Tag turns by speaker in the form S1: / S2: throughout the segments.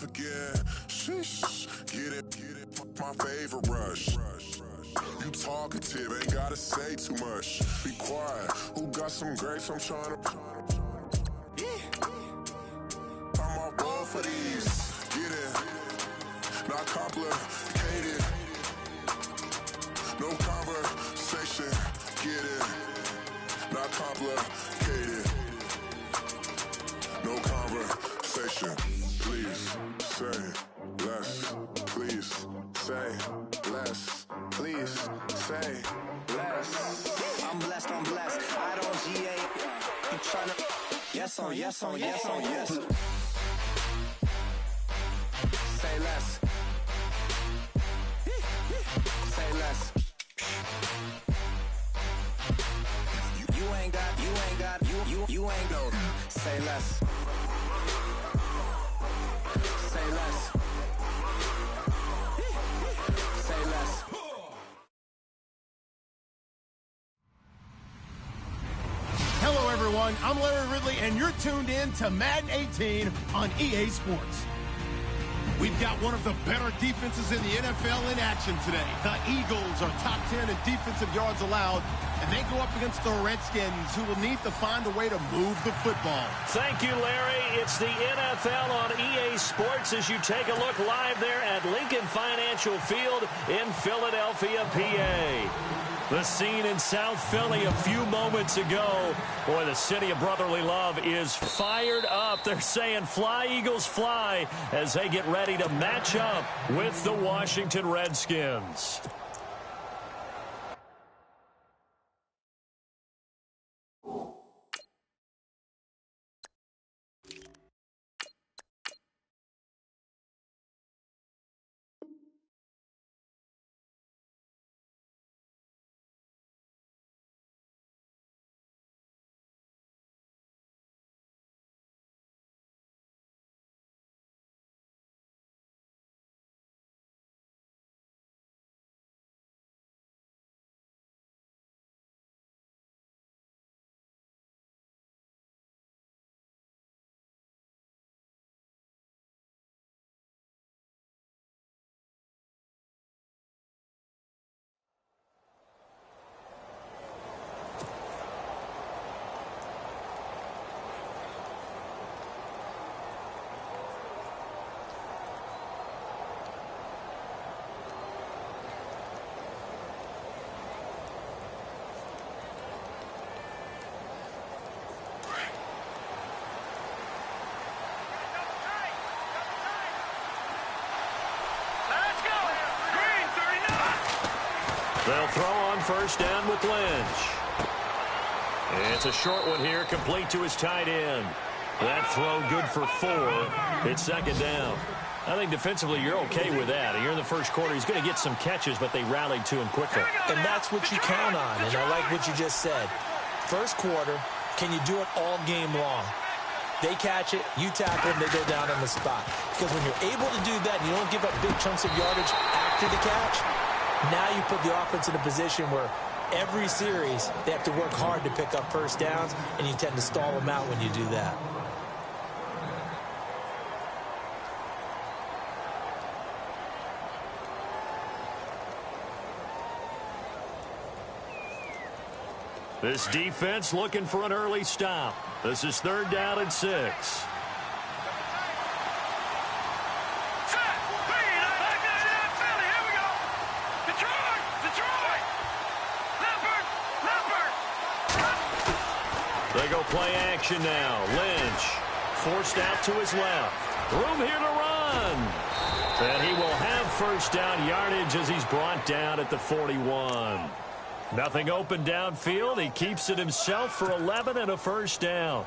S1: off again. Sheesh, get it, my favorite rush. You talkative, ain't gotta say too much. Be quiet, who got some grapes? I'm trying to. I'm all bold for these. Get it, not complicated. No conversation, get it, not complicated. No conversation, please say less. Please say less. Please say less.
S2: I'm blessed, I don't GA. You tryna yes on yes on yes on yes. Say less. Say less. You ain't got you ain't go. Say less. Say less. Say less.
S3: Hello, everyone. I'm Larry Ridley, and you're tuned in to Madden 18 on EA Sports. We've got one of the better defenses in the NFL in action today. The Eagles are top 10 in defensive yards allowed, and they go up against the Redskins, who will need to find a way to move the football.
S4: Thank you, Larry. It's the NFL on EA Sports as you take a look live there at Lincoln Financial Field in Philadelphia, PA. The scene in South Philly a few moments ago. Boy, the city of brotherly love is fired up. They're saying fly, Eagles, fly, as they get ready to match up with the Washington Redskins. They'll throw on first down with Lynch. It's a short one here, complete to his tight end. That throw good for 4. It's second down. I think defensively you're okay with that. Here in the first quarter, he's going to get some catches, but they rallied to him quickly.
S5: And that's what you count on, and I like what you just said. First quarter, can you do it all game long? They catch it, you tackle them, they go down on the spot. Because when you're able to do that, and you don't give up big chunks of yardage after the catch, now you put the offense in a position where every series they have to work hard to pick up first downs, and you tend to stall them out when you do that.
S4: This defense looking for an early stop. This is 3rd down and 6. They go play action now. Lynch forced out to his left. Room here to run. And he will have first down yardage as he's brought down at the 41. Nothing open downfield. He keeps it himself for 11 and a first down.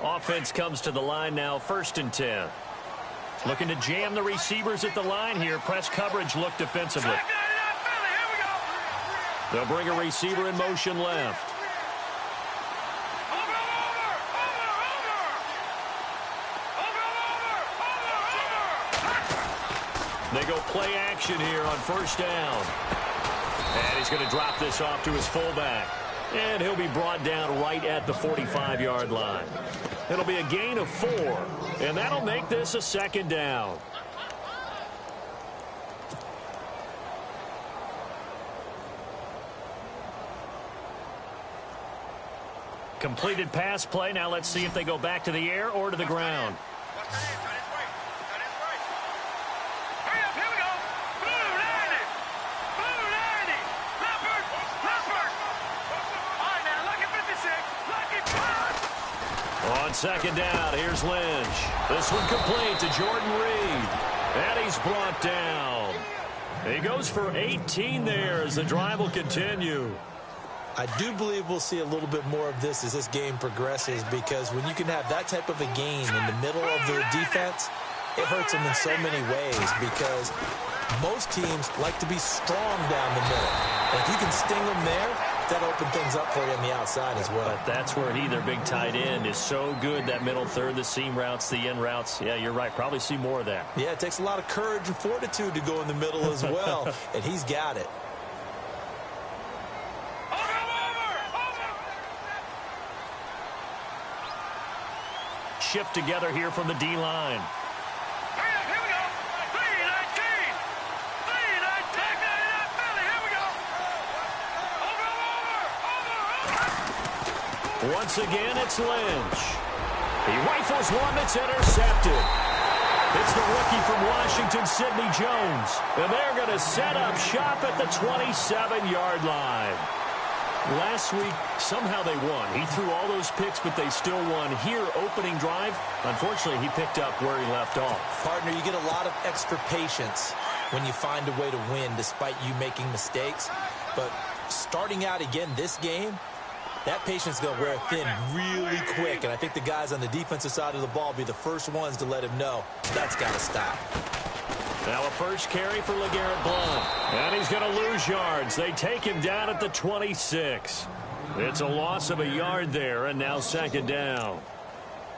S4: Offense comes to the line now, 1st and 10. Looking to jam the receivers at the line here. Press coverage look defensively. They'll bring a receiver in motion left. They go play action here on first down. And he's going to drop this off to his fullback. And he'll be brought down right at the 45-yard line. It'll be a gain of 4, and that'll make this a second down. Completed pass play. Now let's see if they go back to the air or to the ground. On second down, here's Lynch. This one complete to Jordan Reed. And he's brought down. He goes for 18 there as the drive will continue.
S5: I do believe we'll see a little bit more of this as this game progresses, because when you can have that type of a gain in the middle of their defense, it hurts them in so many ways, because most teams like to be strong down the middle. And if you can sting them there, that'll open things up for you on the outside as well.
S4: But that's where their big tight end, is so good, that middle third, the seam routes, the in routes. Yeah, you're right. Probably see more of that.
S5: Yeah, it takes a lot of courage and fortitude to go in the middle as well, and he's got it.
S4: Shift together here from the D-line. Once again, it's Lynch. He rifles one that's intercepted. It's the rookie from Washington, Sidney Jones. And they're going to set up shop at the 27-yard line. Last week, somehow they won. He threw all those picks, but they still won. Here, opening drive, unfortunately, he picked up where he left off.
S5: Partner, you get a lot of extra patience when you find a way to win despite you making mistakes. But starting out again this game, that patience is going to wear thin really quick. And I think the guys on the defensive side of the ball will be the first ones to let him know that's got to stop.
S4: Now a first carry for LeGarrette Blount. And he's going to lose yards. They take him down at the 26. It's a loss of a yard there, and now second down.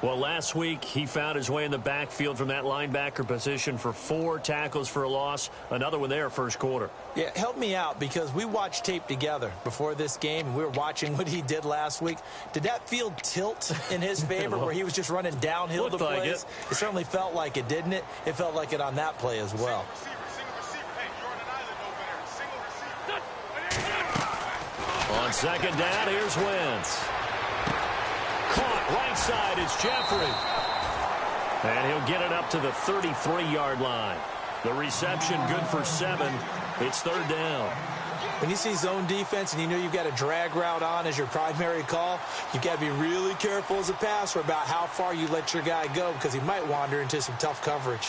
S4: Well, last week he found his way in the backfield from that linebacker position for 4 tackles for a loss. Another one there first quarter.
S5: Yeah, help me out, because we watched tape together before this game, and we were watching what he did last week. Did that field tilt in his favor where he was just running downhill the plays? Like it certainly felt like it, didn't it? It felt like it on that play as well.
S4: On second down, here's Wentz. Caught right side is Jeffrey. And he'll get it up to the 33-yard line. The reception good for 7. It's third down.
S5: When you see zone defense and you know you've got a drag route on as your primary call, you've got to be really careful as a passer about how far you let your guy go, because he might wander into some tough coverage.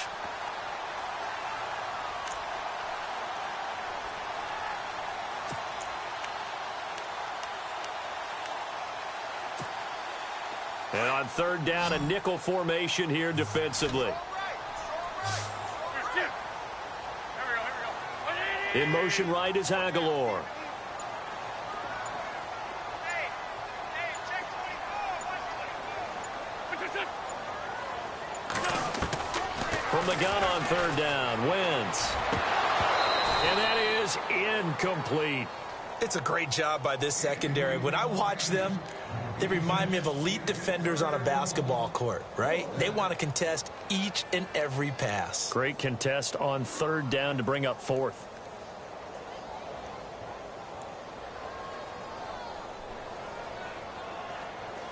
S4: And on third down, a nickel formation here defensively. In motion right is Aguilar. From the gun on third down, Wentz. And that is incomplete.
S5: It's a great job by this secondary. When I watch them, they remind me of elite defenders on a basketball court, right? They want to contest each and every pass.
S4: Great contest on third down to bring up fourth.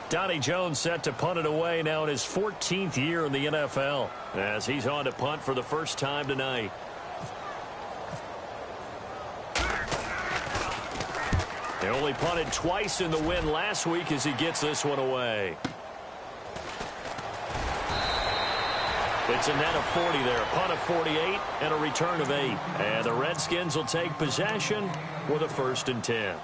S4: Donnie Jones set to punt it away now in his 14th year in the NFL, as he's on to punt for the first time tonight. He only punted twice in the win last week as he gets this one away. It's a net of 40 there. A punt of 48 and a return of 8. And the Redskins will take possession with a 1st and 10.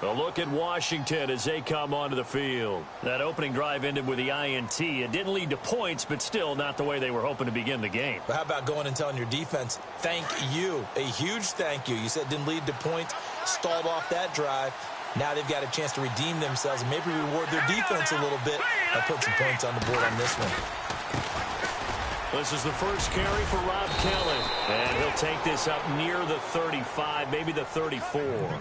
S4: A look at Washington as they come onto the field. That opening drive ended with the INT. It didn't lead to points, but still not the way they were hoping to begin the game.
S5: But how about going and telling your defense, thank you, a huge thank you. You said it didn't lead to points, stalled off that drive. Now they've got a chance to redeem themselves and maybe reward their defense a little bit by putting some points on the board on this one.
S4: This is the first carry for Rob Kelly. And he'll take this up near the 35, maybe the 34.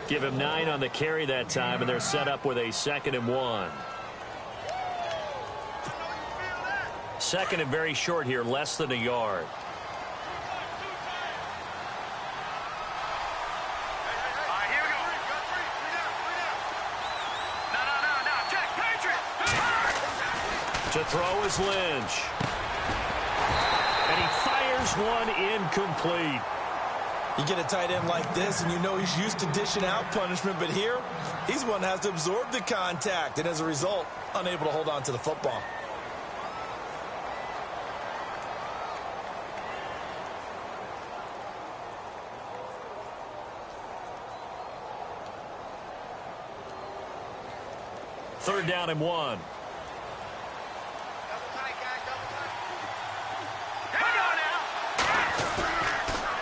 S4: Give him 9 on the carry that time, and they're set up with a 2nd and 1. 2nd and very short here, less than a yard. To throw is Lynch. And he fires one incomplete.
S5: You get a tight end like this, and you know he's used to dishing out punishment, but here, he's one that has to absorb the contact, and as a result, unable to hold on to the football.
S4: Third down and 1.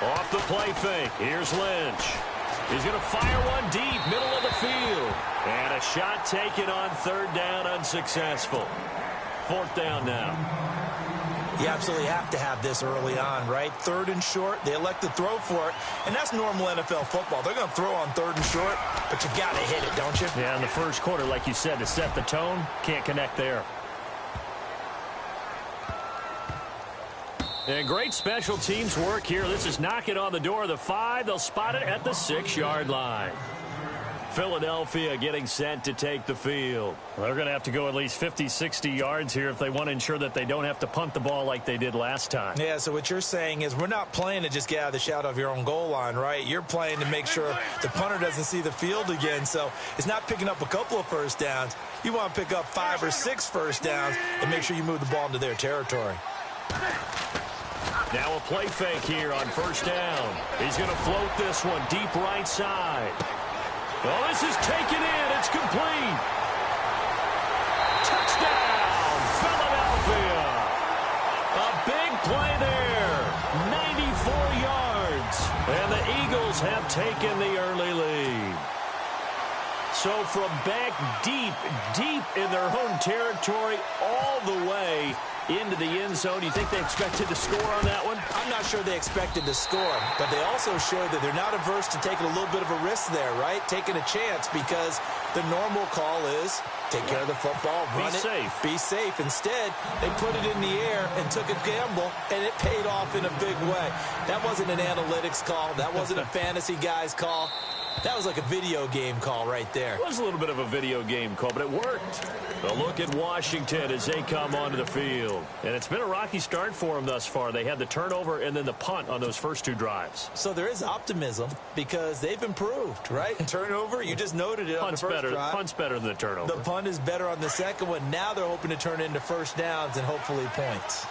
S4: Off the play fake. Here's Lynch. He's going to fire one deep, middle of the field. And a shot taken on 3rd down, unsuccessful. 4th down now.
S5: You absolutely have to have this early on, right? 3rd and short, they elect to throw for it, and that's normal NFL football. They're going to throw on 3rd and short, but you got to hit it, don't you?
S4: Yeah, in the first quarter, like you said, to set the tone, can't connect there. And great special teams work here. This is knocking on the door of the 5. They'll spot it at the 6-yard line. Philadelphia getting set to take the field. Well, they're going to have to go at least 50, 60 yards here if they want to ensure that they don't have to punt the ball like they did last time.
S5: Yeah, so what you're saying is we're not playing to just get out of the shadow of your own goal line, right? You're playing to make sure the punter doesn't see the field again. So it's not picking up a couple of first downs. You want to pick up 5 or 6 first downs and make sure you move the ball into their territory.
S4: Now a play fake here on 1st down. He's going to float this one deep right side. Well, this is taken in. It's complete. Touchdown, Philadelphia. A big play there. 94 yards. And the Eagles have taken the early lead. So from back deep, deep in their home territory, all the way into the end zone. You think they expected to score on that one?
S5: I'm not sure they expected to score, but they also showed that they're not averse to taking a little bit of a risk there, right? Taking a chance, because the normal call is take care of the football, run it, be safe. Instead, they put it in the air and took a gamble, and it paid off in a big way. That wasn't an analytics call. That wasn't a fantasy guy's call. That was like a video game call right there.
S4: It was a little bit of a video game call, but it worked. A look at Washington as they come onto the field. And it's been a rocky start for them thus far. They had the turnover and then the punt on those first 2 drives.
S5: So there is optimism because they've improved, right? Turnover, you just noted it on the first drive.
S4: Punt's better than the turnover.
S5: The punt is better on the second one. Now they're hoping to turn it into first downs and hopefully points.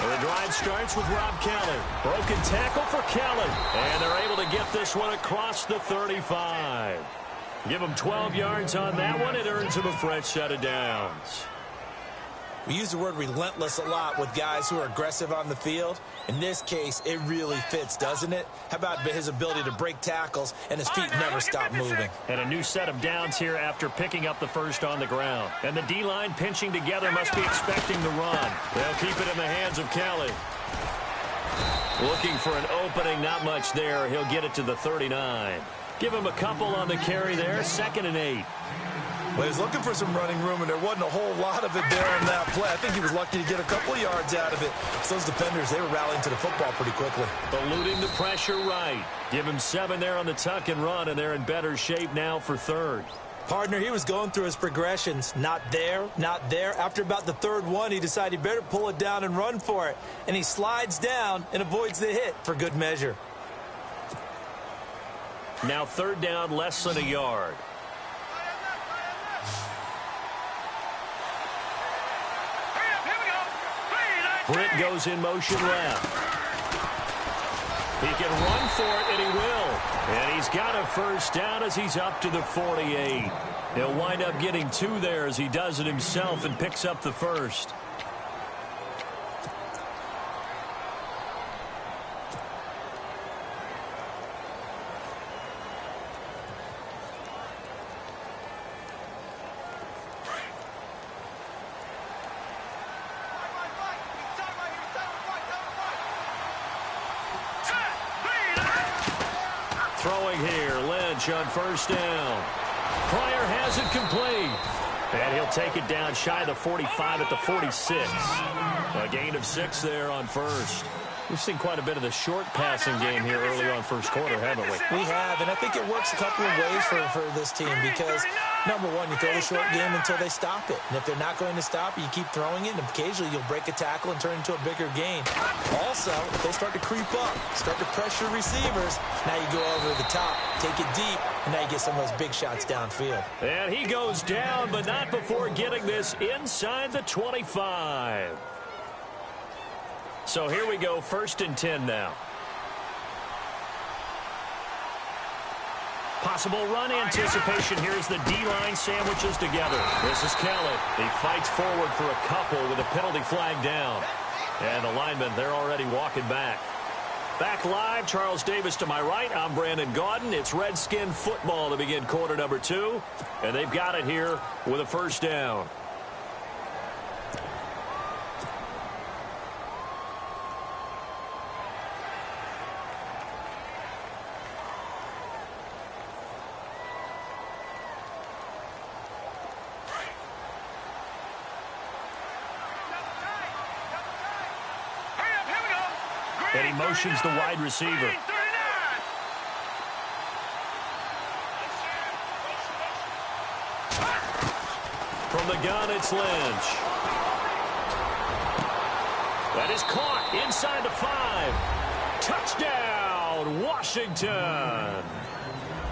S4: The drive starts with Rob Kelly. Broken tackle for Kelly. And they're able to get this one across the 35. Give them 12 yards on that one. It earns them a fresh set of downs.
S5: We use the word relentless a lot with guys who are aggressive on the field. In this case, it really fits, doesn't it? How about his ability to break tackles and his feet never stop moving?
S4: And a new set of downs here after picking up the first on the ground. And the D-line pinching together must be expecting the run. They'll keep it in the hands of Kelly. Looking for an opening, not much there. He'll get it to the 39. Give him a couple on the carry there, 2nd and 8.
S5: Well, he was looking for some running room, and there wasn't a whole lot of it there on that play. I think he was lucky to get a couple of yards out of it. So those defenders, they were rallying to the football pretty quickly.
S4: Eluding the pressure right. Give him 7 there on the tuck and run, and they're in better shape now for 3rd.
S5: Partner, he was going through his progressions. Not there, not there. After about the 3rd one, he decided he better pull it down and run for it. And he slides down and avoids the hit for good measure.
S4: Now 3rd down, less than a yard. Britt goes in motion left. He can run for it, and he will. And he's got a first down as he's up to the 48. He'll wind up getting 2 there as he does it himself and picks up the first. throwing here. Lynch on first down. Pryor has it complete. And he'll take it down shy of the 45 at the 46. A gain of 6 there on first. We've seen quite a bit of the short passing game here early on first quarter, haven't we?
S5: We have, and I think it works a couple of ways for this team because, number one, you throw the short game until they stop it. And if they're not going to stop it, you keep throwing it, and occasionally you'll break a tackle and turn it into a bigger gain. Also, if they start to creep up, start to pressure receivers, now you go over the top, take it deep, and now you get some of those big shots downfield.
S4: And he goes down, but not before getting this inside the 25. So here we go, 1st and 10 now. Possible run anticipation. Here's the D-line sandwiches together. This is Kelly. He fights forward for a couple with a penalty flag down. And the linemen, they're already walking back. Back live, Charles Davis to my right. I'm Brandon Gaudin. It's Redskin football to begin quarter number 2. And they've got it here with a first down. And he motions the wide receiver. From the gun, it's Lynch. That is caught inside the 5. Touchdown, Washington.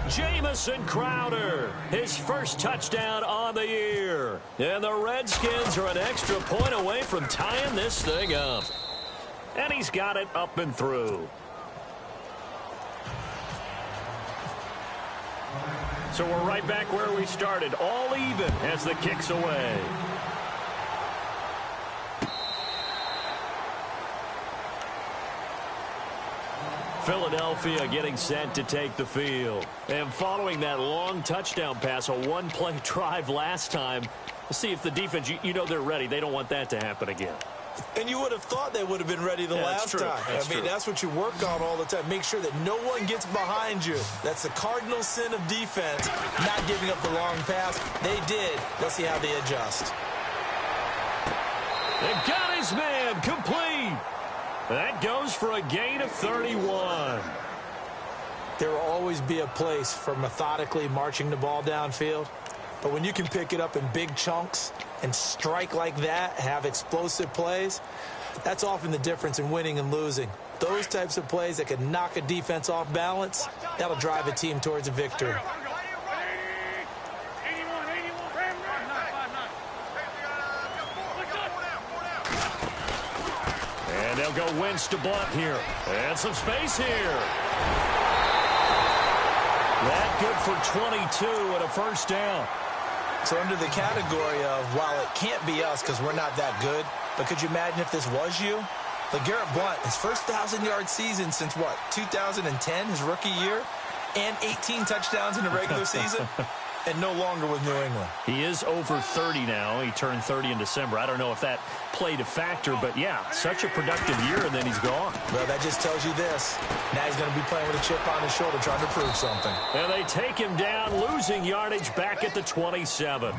S4: Jamison Crowder, his first touchdown on the year. And the Redskins are an extra point away from tying this thing up. And he's got it up and through. So we're right back where we started, all even as the kick's away. Philadelphia getting set to take the field. And following that long touchdown pass, a one-play drive last time, we'll see if the defense, you know they're ready. They don't want that to happen again.
S5: And you would have thought they would have been ready the last time. I mean, that's what you work on all the time. Make sure that no one gets behind you. That's the cardinal sin of defense, not giving up the long pass. They did. Let's see how they adjust.
S4: They got his man complete. That goes for a gain of 31.
S5: There will always be a place for methodically marching the ball downfield. But when you can pick it up in big chunks and strike like that, have explosive plays, that's often the difference in winning and losing. Those types of plays that can knock a defense off balance, that'll drive a team towards a victory.
S4: And they'll go Wentz to Blunt here. And some space here. That good for 22 and a first down.
S5: So under the category of, while it can't be us because we're not that good, but could you imagine if this was you? LeGarrette Blount, his first 1,000-yard season since, what, 2010, his rookie year, and 18 touchdowns in the regular season, and no longer with New England.
S4: He is over 30 now. He turned 30 in December. I don't know if that played a factor, but, yeah, such a productive year, and then he's gone.
S5: Well, that just tells you this. Now he's going to be playing with a chip on his shoulder trying to prove something.
S4: And they take him down, losing yardage back at the 27.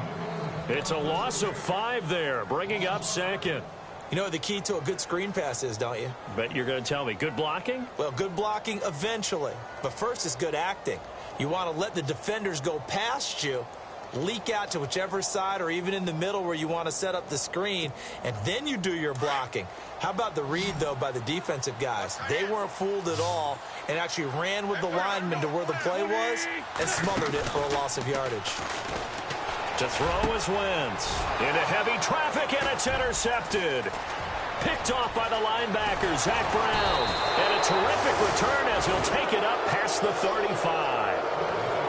S4: It's a loss of 5 there, bringing up second.
S5: You know what the key to a good screen pass is, don't you?
S4: Bet you're going to tell me. Good blocking?
S5: Well, good blocking eventually. But first is good acting. You want to let the defenders go past you, leak out to whichever side or even in the middle where you want to set up the screen, and then you do your blocking. How about the read, though, by the defensive guys? They weren't fooled at all and actually ran with the lineman to where the play was and smothered it for a loss of yardage.
S4: To throw is Wentz. Into heavy traffic, and it's intercepted. Picked off by the linebacker, Zach Brown. And a terrific return as he'll take it up past the 35.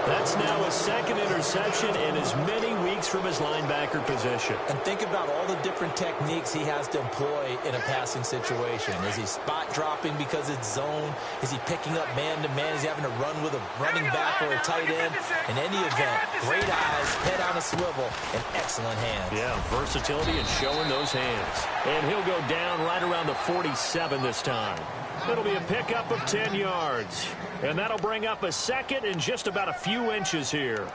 S4: That's now a second interception and as many weeks from his linebacker position.
S5: And think about all the different techniques he has to employ in a passing situation. Is he spot dropping because it's zone? Is he picking up man-to-man? Is he having to run with a running back or a tight end? In any event, great eyes, head on a swivel, and excellent hands.
S4: Yeah, versatility and showing those hands. And he'll go down right around the 47 this time. It'll be a pickup of 10 yards. And that'll bring up a second in just about a few inches here.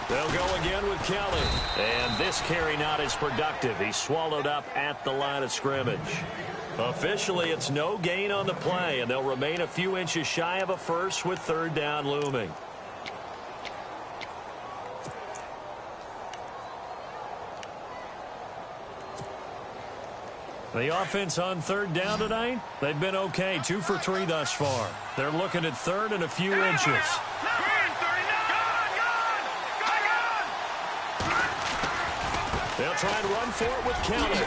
S4: They'll go again with Kelly. And this carry not as productive. He's swallowed up at the line of scrimmage. Officially, it's no gain on the play, and they'll remain a few inches shy of a first with third down looming. The offense on third down tonight, they've been okay, 2 for 3 thus far. They're looking at third and a few inches. They'll try and run for it with Kelly.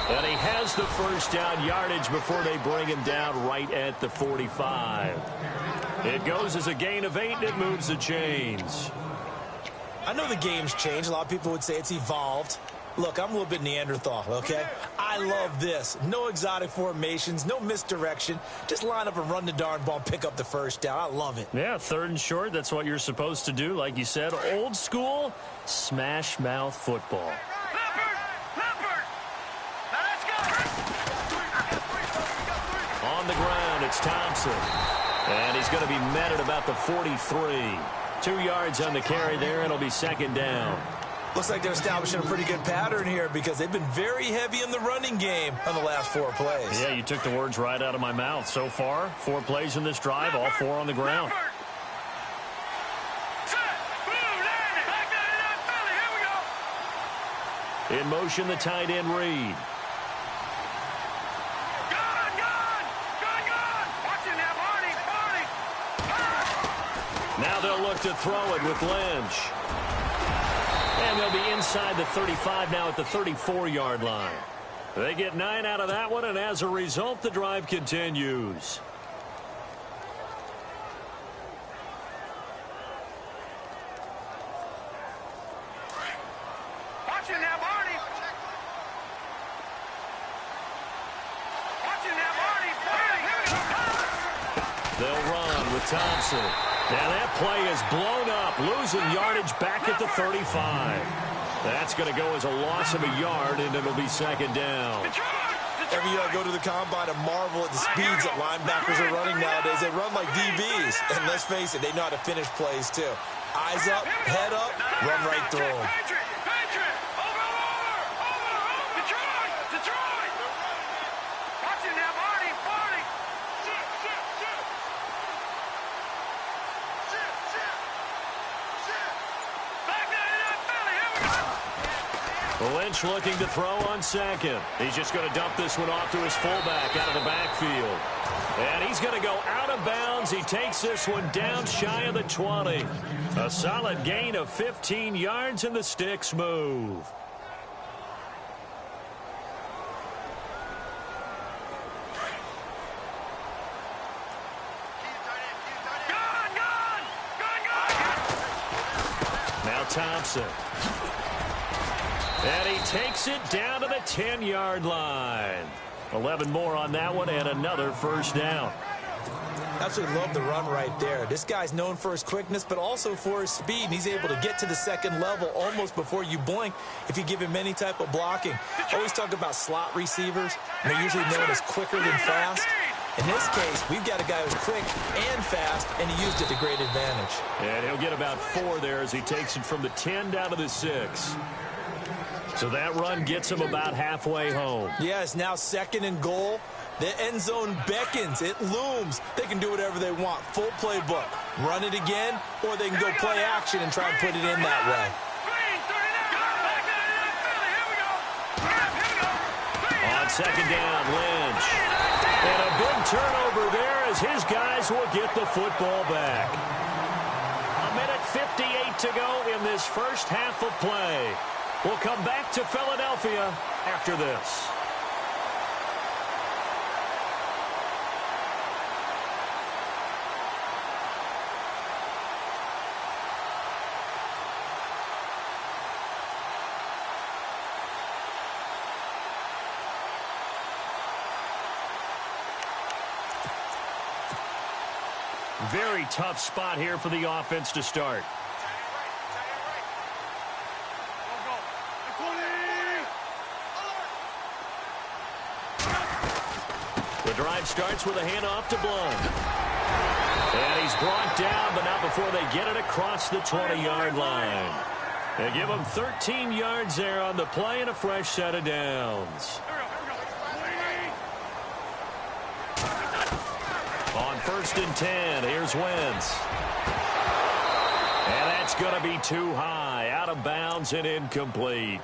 S4: And he has the first down yardage before they bring him down right at the 45. It goes as a gain of 8, and it moves the chains.
S5: I know the game's changed. A lot of people would say it's evolved. Look, I'm a little bit Neanderthal, okay? I love this. No exotic formations, no misdirection. Just line up and run the darn ball and pick up the first down. I love it.
S4: Yeah, third and short, that's what you're supposed to do. Like you said, old school, smash mouth football. On the ground, it's Thompson. And he's going to be met at about the 43. 2 yards on the carry there, and it'll be second down.
S5: Looks like they're establishing a pretty good pattern here because they've been very heavy in the running game on the last 4 plays.
S4: Yeah, you took the words right out of my mouth. So far, 4 plays in this drive, all 4 on the ground. In motion, the tight end Reed. Now they'll look to throw it with Lynch. And they'll be inside the 35 now at the 34-yard line. They get 9 out of that one, and as a result, the drive continues. They'll run with Thompson. Now that play is blown up, losing yardage back at the 35. That's going to go as a loss of a yard, and it'll be second down.
S5: Every year I go to the combine and marvel at the speeds that linebackers are running nowadays. They run like DBs. And let's face it, they know how to finish plays too. Eyes up, head up, run right through them.
S4: Lynch looking to throw on second. He's just going to dump this one off to his fullback out of the backfield. And he's going to go out of bounds. He takes this one down shy of the 20. A solid gain of 15 yards, and the sticks move. Now Thompson. And he takes it down to the 10-yard line. 11 more on that one, and another first down.
S5: Absolutely love the run right there. This guy's known for his quickness, but also for his speed. And he's able to get to the second level almost before you blink if you give him any type of blocking. I always talk about slot receivers. They're usually known as quicker than fast. In this case, we've got a guy who's quick and fast, and he used it to great advantage.
S4: And he'll get about 4 there as he takes it from the 10 down to the 6. So that run gets him about halfway home.
S5: Yeah, it's now second and goal. The end zone beckons. It looms. They can do whatever they want. Full playbook. Run it again, or they can go play action and try and put it in that way.
S4: On second down, Lynch. And a big turnover there as his guys will get the football back. 1:58 to go in this first half of play. We'll come back to Philadelphia after this. Very tough spot here for the offense to start. The drive starts with a handoff to Blunt. And he's brought down, but not before they get it across the 20-yard line. They give him 13 yards there on the play and a fresh set of downs. On 1st and 10, here's Wentz. And that's going to be too high, out of bounds and incomplete.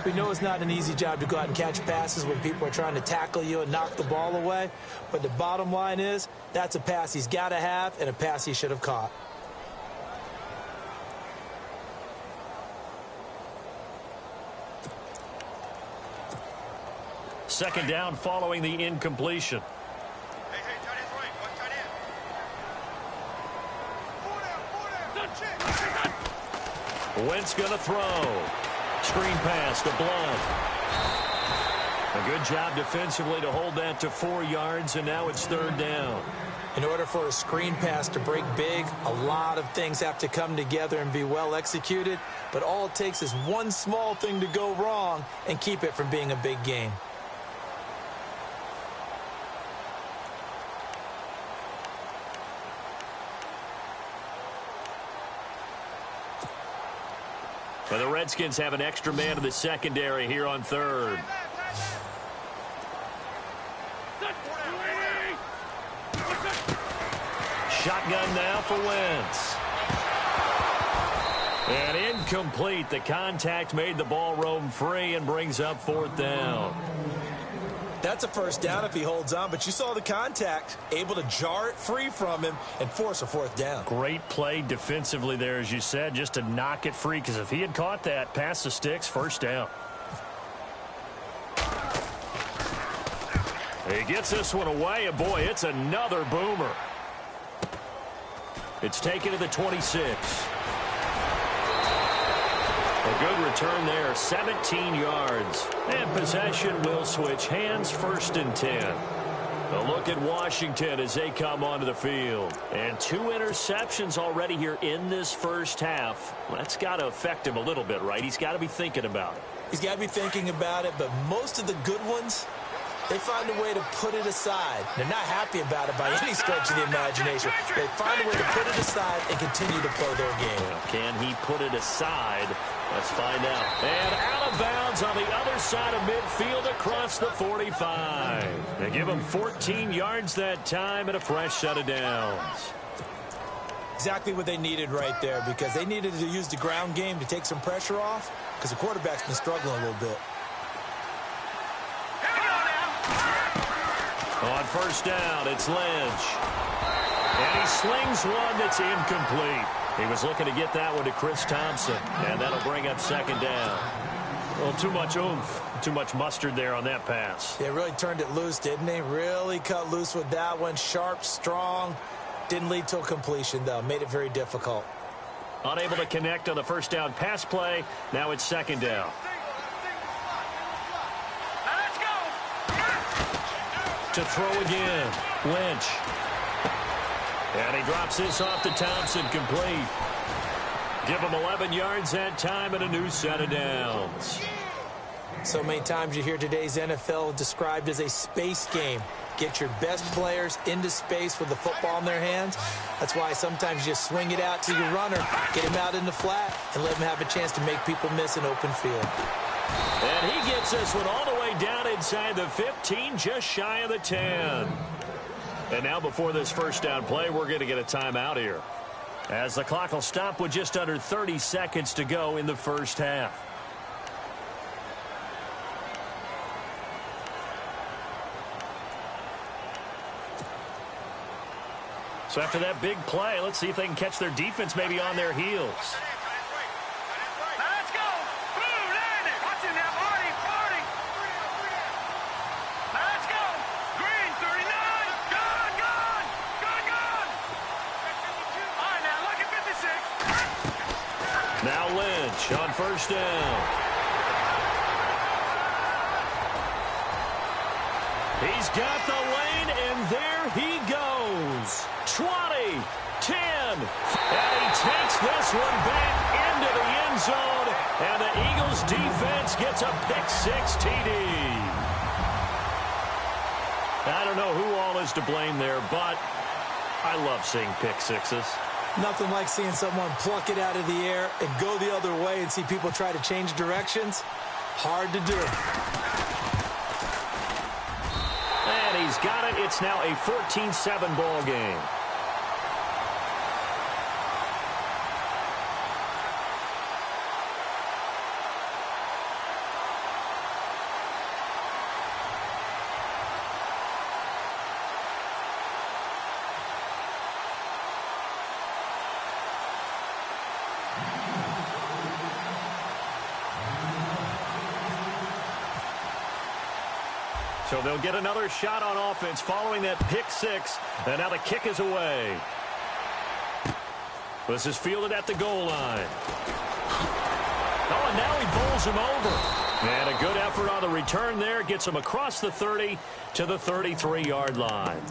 S5: We know it's not an easy job to go out and catch passes when people are trying to tackle you and knock the ball away. But the bottom line is, that's a pass he's got to have and a pass he should have caught.
S4: Second down following the incompletion. Wentz going to throw. Screen pass to Blunt. A good job defensively to hold that to 4 yards, and now it's 3rd down.
S5: In order for a screen pass to break big, a lot of things have to come together and be well executed, but all it takes is one small thing to go wrong and keep it from being a big game.
S4: But the Redskins have an extra man in the secondary here on 3rd. Shotgun now for Wentz. And incomplete. The contact made the ball roam free and brings up 4th down.
S5: That's a first down if he holds on, but you saw the contact, able to jar it free from him and force a 4th down.
S4: Great play defensively there, as you said, just to knock it free, because if he had caught that, past the sticks, 1st down. He gets this one away, and boy, it's another boomer. It's taken to the 26. A good return there, 17 yards. And possession will switch hands, 1st and 10. A look at Washington as they come onto the field. And 2 interceptions already here in this first half. That's got to affect him a little bit, right? He's got to be thinking about it.
S5: He's got to be thinking about it, but most of the good ones, they find a way to put it aside. They're not happy about it by any stretch of the imagination. They find a way to put it aside and continue to play their game.
S4: Well, can he put it aside? Let's find out. And out of bounds on the other side of midfield across the 45. They give him 14 yards that time and a fresh set of downs.
S5: Exactly what they needed right there, because they needed to use the ground game to take some pressure off, because the quarterback's been struggling a little bit.
S4: On 1st down, it's Lynch. And he slings one that's incomplete. He was looking to get that one to Chris Thompson, and that'll bring up 2nd down. Well, too much oomph, too much mustard there on that pass.
S5: They really turned it loose, didn't they? Really cut loose with that one. Sharp, strong. Didn't lead to a completion, though. Made it very difficult.
S4: Unable to connect on the 1st down pass play. Now it's 2nd down. To throw again, Lynch. And he drops this off to Thompson, complete. Give him 11 yards that time and a new set of downs.
S5: So many times you hear today's NFL described as a space game. Get your best players into space with the football in their hands. That's why sometimes you just swing it out to your runner, get him out in the flat, and let him have a chance to make people miss an open field.
S4: And he gets this one all the way down inside the 15, just shy of the 10. And now before this 1st down play, we're going to get a timeout here, as the clock will stop with just under 30 seconds to go in the first half. So after that big play, let's see if they can catch their defense maybe on their heels.
S6: Let's go. Blue, land it. Watch it now, Marty. Marty. Let's go. Green, 39. Gone, gone. Gone, gone. All right, now look at 56.
S4: Now Lynch on first down. He's got the lane, and there he goes. 20, 10, and he takes this one back into the end zone, and the Eagles defense gets a pick-6 TD. I don't know who all is to blame there, but I love seeing pick-6s.
S5: Nothing like seeing someone pluck it out of the air and go the other way and see people try to change directions. Hard to do.
S4: And he's got it. It's now a 14-7 ball game. So they'll get another shot on offense following that pick-6, and now the kick is away. This is fielded at the goal line. Oh, and now he bowls him over. And a good effort on the return there. Gets him across the 30 to the 33-yard line.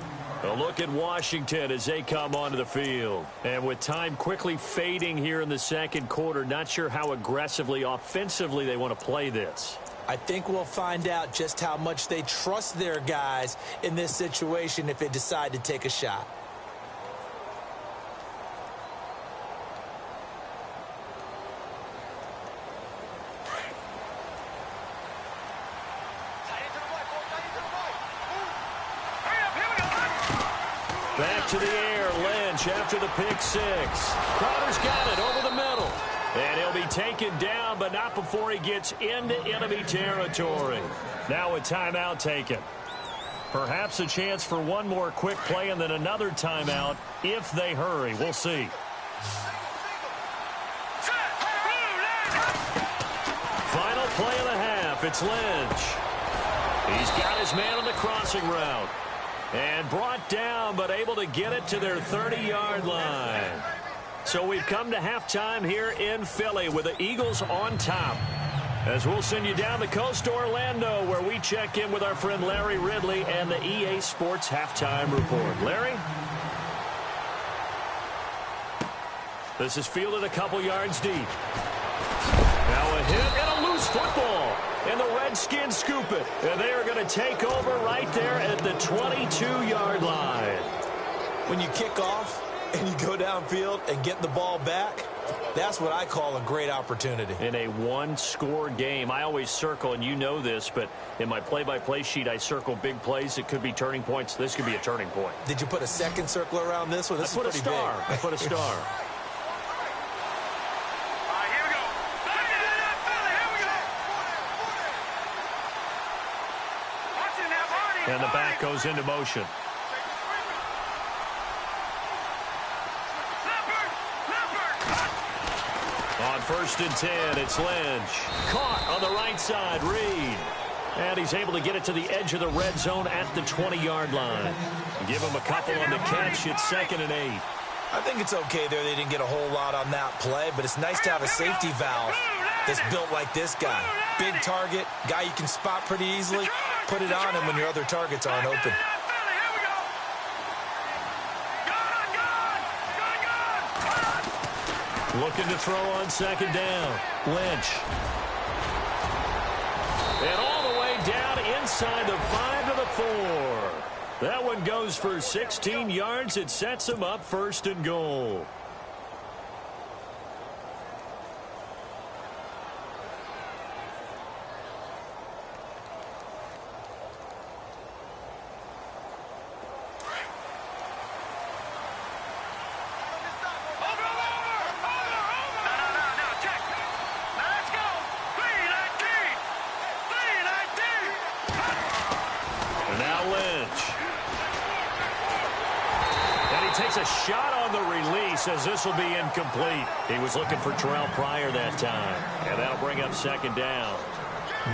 S4: A look at Washington as they come onto the field. And with time quickly fading here in the second quarter, not sure how aggressively, offensively they want to play this.
S5: I think we'll find out just how much they trust their guys in this situation if they decide to take a shot.
S4: Back to the air, Lynch after the pick-6. Crowder's got it over the middle. And he'll be taken down, but not before he gets into enemy territory. Now a timeout taken. Perhaps a chance for one more quick play and then another timeout if they hurry. We'll see. Final play of the half. It's Lynch. He's got his man on the crossing route. And brought down, but able to get it to their 30-yard line. So we've come to halftime here in Philly with the Eagles on top. As we'll send you down the coast to Orlando, where we check in with our friend Larry Ridley and the EA Sports Halftime Report. Larry? This is fielded a couple yards deep. Now a hit and a loose football. And the Redskins scoop it. And they are going to take over right there at the 22-yard line.
S5: When you kick off and you go downfield and get the ball back, that's what I call a great opportunity.
S4: In a one-score game, I always circle, and you know this, but in my play-by-play sheet, I circle big plays. It could be turning points. This could be a turning point.
S5: Did you put a second circle around this one? This is pretty big.
S4: I put a star. And the back goes into motion. On 1st and 10, it's Lynch. Caught on the right side, Reed. And he's able to get it to the edge of the red zone at the 20-yard line. Give him a couple on the catch. It's 2nd and 8.
S5: I think it's okay there. They didn't get a whole lot on that play, but it's nice to have a safety valve that's built like this guy. Big target, guy you can spot pretty easily. Put it on him when your other targets aren't open.
S4: Looking to throw on 2nd down. Lynch. And all the way down inside the 5 to the 4. That one goes for 16 yards. It sets him up 1st and goal. takes a shot on the release as this will be incomplete. He was looking for Terrell Pryor that time. And that'll bring up second down.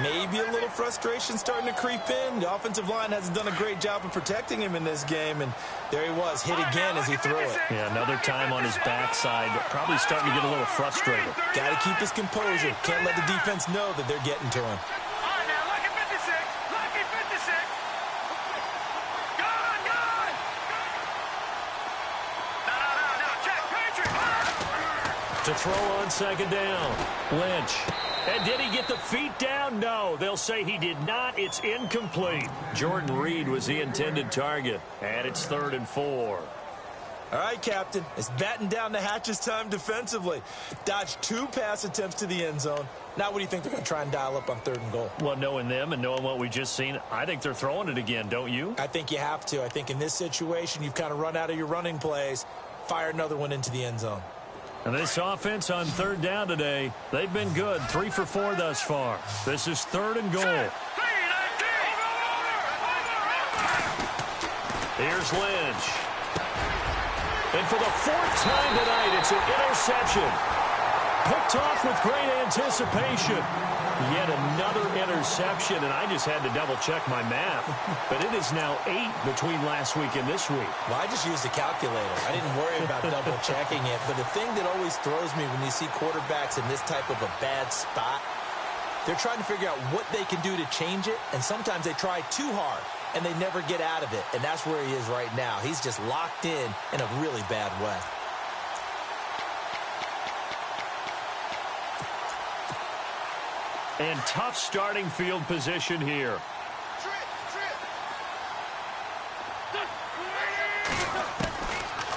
S5: Maybe a little frustration starting to creep in. The offensive line hasn't done a great job of protecting him in this game, and there he was, hit again as he threw it.
S4: Yeah, another time on his backside, probably starting to get a little frustrated.
S5: Got to keep his composure. Can't let the defense know that they're getting to him.
S6: All right, now, lucky 56. Lucky 56. Gone, gone. No, check, Patriot.
S4: To throw on second down, Lynch. And did he get the feet down? No, they'll say he did not. It's incomplete. Jordan Reed was the intended target. And it's 3rd and 4.
S5: All right, Captain. It's batten down the hatches time defensively. Dodged 2 pass attempts to the end zone. Now what do you think they're going to try and dial up on 3rd and goal?
S4: Well, knowing them and knowing what we just seen, I think they're throwing it again, don't you?
S5: I think you have to. I think in this situation, you've kind of run out of your running plays. Fire another one into the end zone.
S4: And this offense on 3rd down today, they've been good. 3 for 4 thus far. This is 3rd and goal. Here's Lynch. And for the 4th time tonight, it's an interception. Picked off with great anticipation. Yet another interception, and I just had to double-check my math. But it is now 8 between last week and this week.
S5: Well, I just used a calculator. I didn't worry about double-checking it. But the thing that always throws me when you see quarterbacks in this type of a bad spot, they're trying to figure out what they can do to change it, and sometimes they try too hard, and they never get out of it. And that's where he is right now. He's just locked in a really bad way.
S4: And tough starting field position here.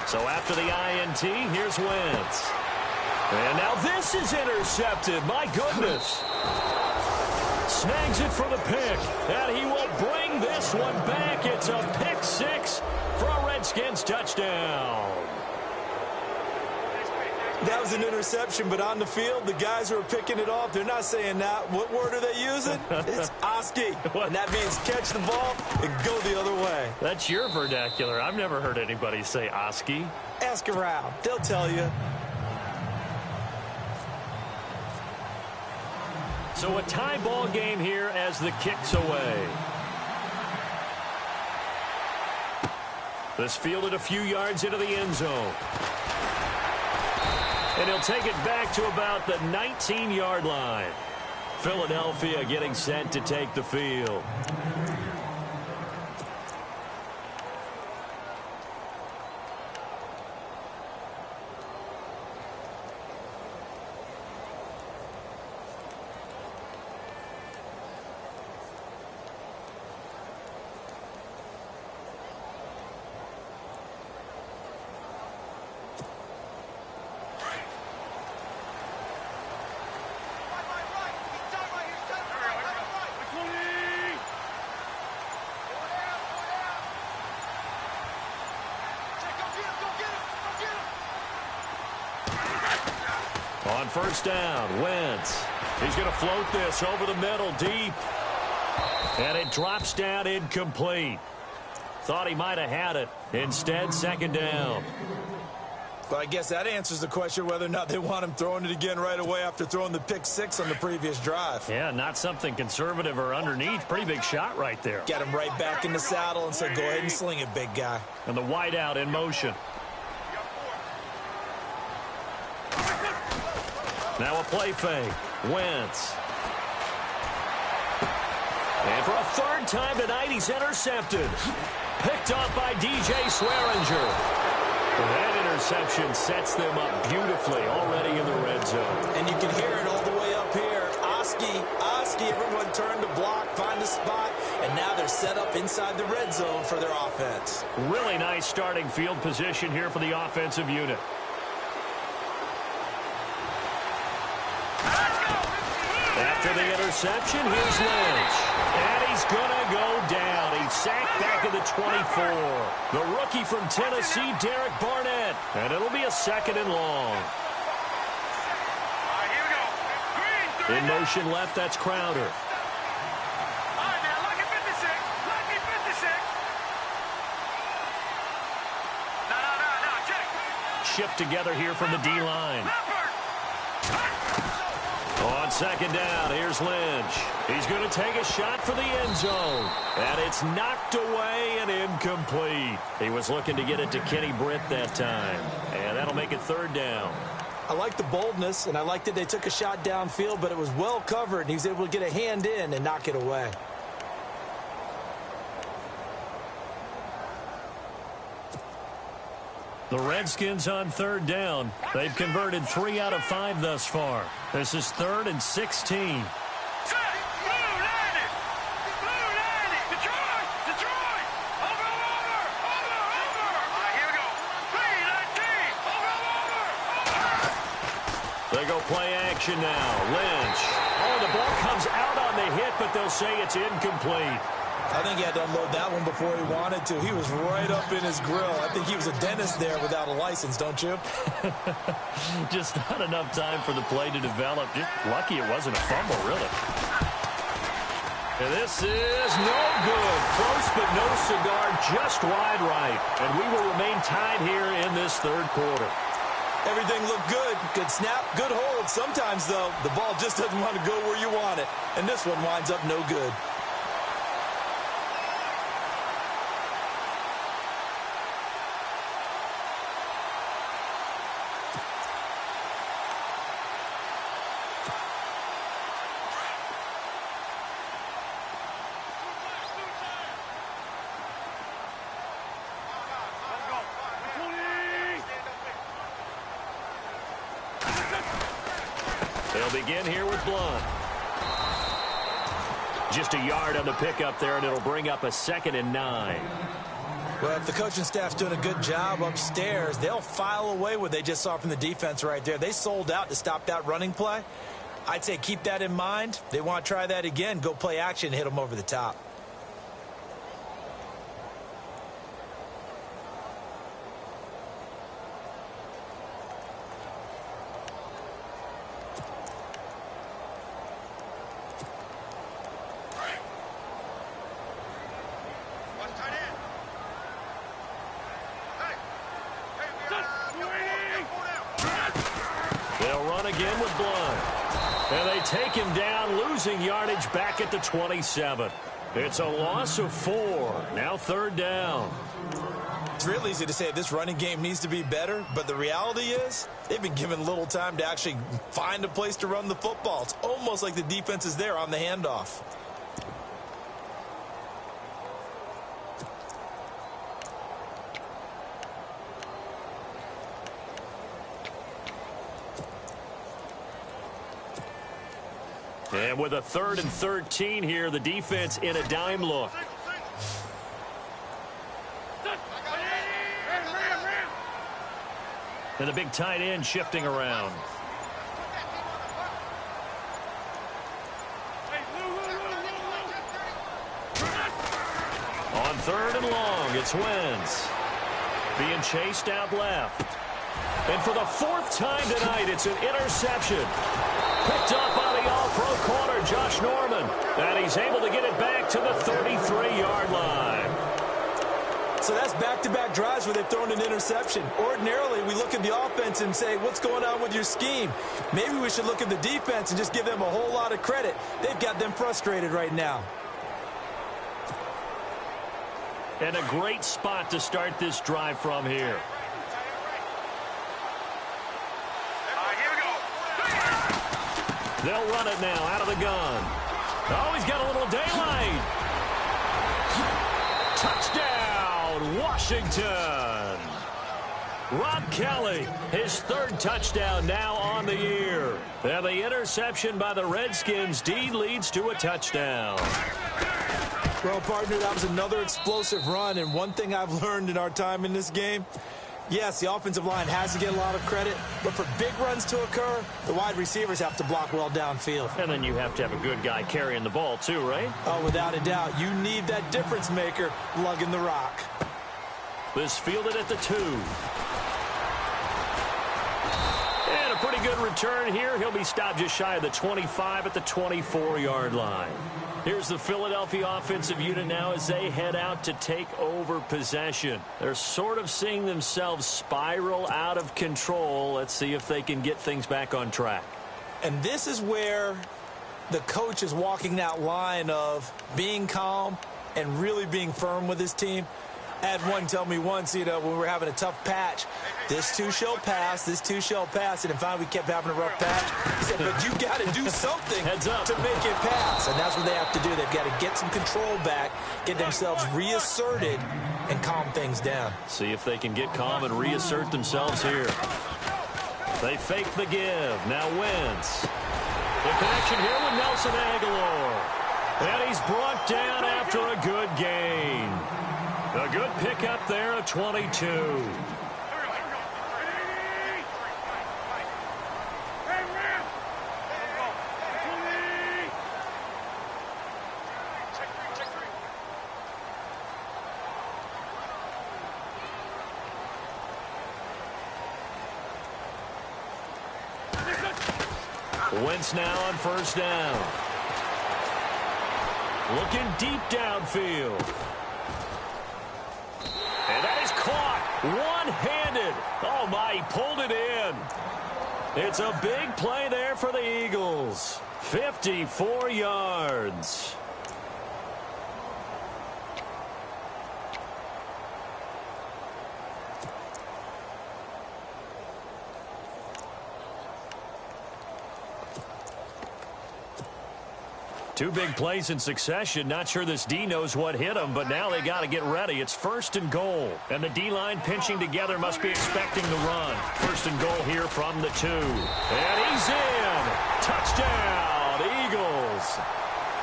S4: So after the INT, here's Wentz. And now this is intercepted. My goodness. Snags it for the pick. And he will bring this one back. It's a pick 6 for a Redskins touchdown.
S5: That was an interception, but on the field, the guys who are picking it off, they're not saying that. What word are they using? It's Oski. And that means catch the ball and go the other way.
S4: That's your vernacular. I've never heard anybody say Oski.
S5: Ask around. They'll tell you.
S4: So a tie ball game here as the kick's away. This fielded a few yards into the end zone. And he'll take it back to about the 19-yard line. Philadelphia getting set to take the field. On 1st down, Wentz. He's going to float this over the middle deep. And it drops down incomplete. Thought he might have had it. Instead, 2nd down.
S5: Well, I guess that answers the question whether or not they want him throwing it again right away after throwing the pick 6 on the previous drive.
S4: Yeah, not something conservative or underneath. Pretty big shot right there.
S5: Got him right back in the saddle and said, go ahead and sling it, big guy.
S4: And the wideout in motion. Now a play fake. Wentz. And for a 3rd time tonight, he's intercepted. Picked off by DJ Swearinger. That interception sets them up beautifully already in the red zone.
S5: And you can hear it all the way up here. Oski, everyone turned to block, find a spot, and now they're set up inside the red zone for their offense.
S4: Really nice starting field position here for the offensive unit. After the interception, here's Lynch. And he's going to go down. He's sacked back at the 24. The rookie from Tennessee, Derek Barnett. And it'll be a 2nd and long. In motion left, that's Crowder.
S6: All right, now, lucky 56. Lucky 56. No,
S4: shift together here from the D-line. On second down, here's Lynch. He's going to take a shot for the end zone. And it's knocked away and incomplete. He was looking to get it to Kenny Britt that time. And that'll make it third down.
S5: I like the boldness, and I like that they took a shot downfield, but it was well covered, and he was able to get a hand in and knock it away.
S4: The Redskins on third down. They've converted 3 out of 5 thus far. This is 3rd and 16. They go play action now. Lynch. Oh, the ball comes out on the hit, but they'll say it's incomplete.
S5: I think he had to unload that one before he wanted to. He was right up in his grill. I think he was a dentist there without a license, don't you?
S4: Just not enough time for the play to develop. Just lucky it wasn't a fumble, really. And this is no good. Close but no cigar, just wide right. And we will remain tied here in this third quarter.
S5: Everything looked good. Good snap, good hold. Sometimes, though, the ball just doesn't want to go where you want it. And this one winds up no good.
S4: They'll begin here with Blunt. Just a yard on the pickup there, and it'll bring up a 2nd and 9.
S5: Well, if the coaching staff's doing a good job upstairs, they'll file away what they just saw from the defense right there. They sold out to stop that running play. I'd say keep that in mind. They want to try that again. Go play action and hit them over the top.
S4: They'll run again with Blunt. And they take him down, losing yardage back at the 27. It's a loss of 4. Now 3rd down.
S5: It's real easy to say this running game needs to be better, but the reality is they've been given little time to actually find a place to run the football. It's almost like the defense is there on the handoff.
S4: And with a 3rd and 13 here, the defense in a dime look. And the big tight end shifting around. On 3rd and long, it's Wentz. Being chased out left. And for the 4th time tonight, it's an interception. Picked up by the all-pro corner, Josh Norman. And he's able to get it back to the 33-yard line.
S5: So that's back-to-back drives where they've thrown an interception. Ordinarily, we look at the offense and say, what's going on with your scheme? Maybe we should look at the defense and just give them a whole lot of credit. They've got them frustrated right now.
S4: And a great spot to start this drive from here. They'll run it now out of the gun. Oh, he's got a little daylight. Touchdown, Washington. Rob Kelly, his 3rd touchdown now on the year. And the interception by the Redskins' D leads to a touchdown.
S5: Well, partner, that was another explosive run. And one thing I've learned in our time in this game, yes, the offensive line has to get a lot of credit, but for big runs to occur, the wide receivers have to block well downfield.
S4: And then you have to have a good guy carrying the ball too, right?
S5: Oh, without a doubt. You need that difference maker lugging the rock.
S4: This fielded at the 2. And a pretty good return here. He'll be stopped just shy of the 25 at the 24-yard line. Here's the Philadelphia offensive unit now as they head out to take over possession. They're sort of seeing themselves spiral out of control. Let's see if they can get things back on track.
S5: And this is where the coach is walking that line of being calm and really being firm with his team. I had one tell me once, when we were having a tough patch, this too shall pass, this too shall pass. And then finally we kept having a rough patch. He said, but you got to do something
S4: Heads up
S5: to make it pass. And that's what they have to do. They've got to get some control back, get themselves reasserted, and calm things down.
S4: See if they can get calm and reassert themselves here. They fake the give. Now Wentz. The connection here with Nelson Aguilar. And he's brought down after a good gain. A good pickup there at 22. Wentz now on first down. Looking deep downfield. And that is caught one-handed. Oh, my, he pulled it in. It's a big play there for the Eagles. 54 yards. Two big plays in succession. Not sure this D knows what hit him, but now they got to get ready. It's first and goal. And the D-line pinching together must be expecting the run. First and goal here from the 2. And he's in. Touchdown, Eagles.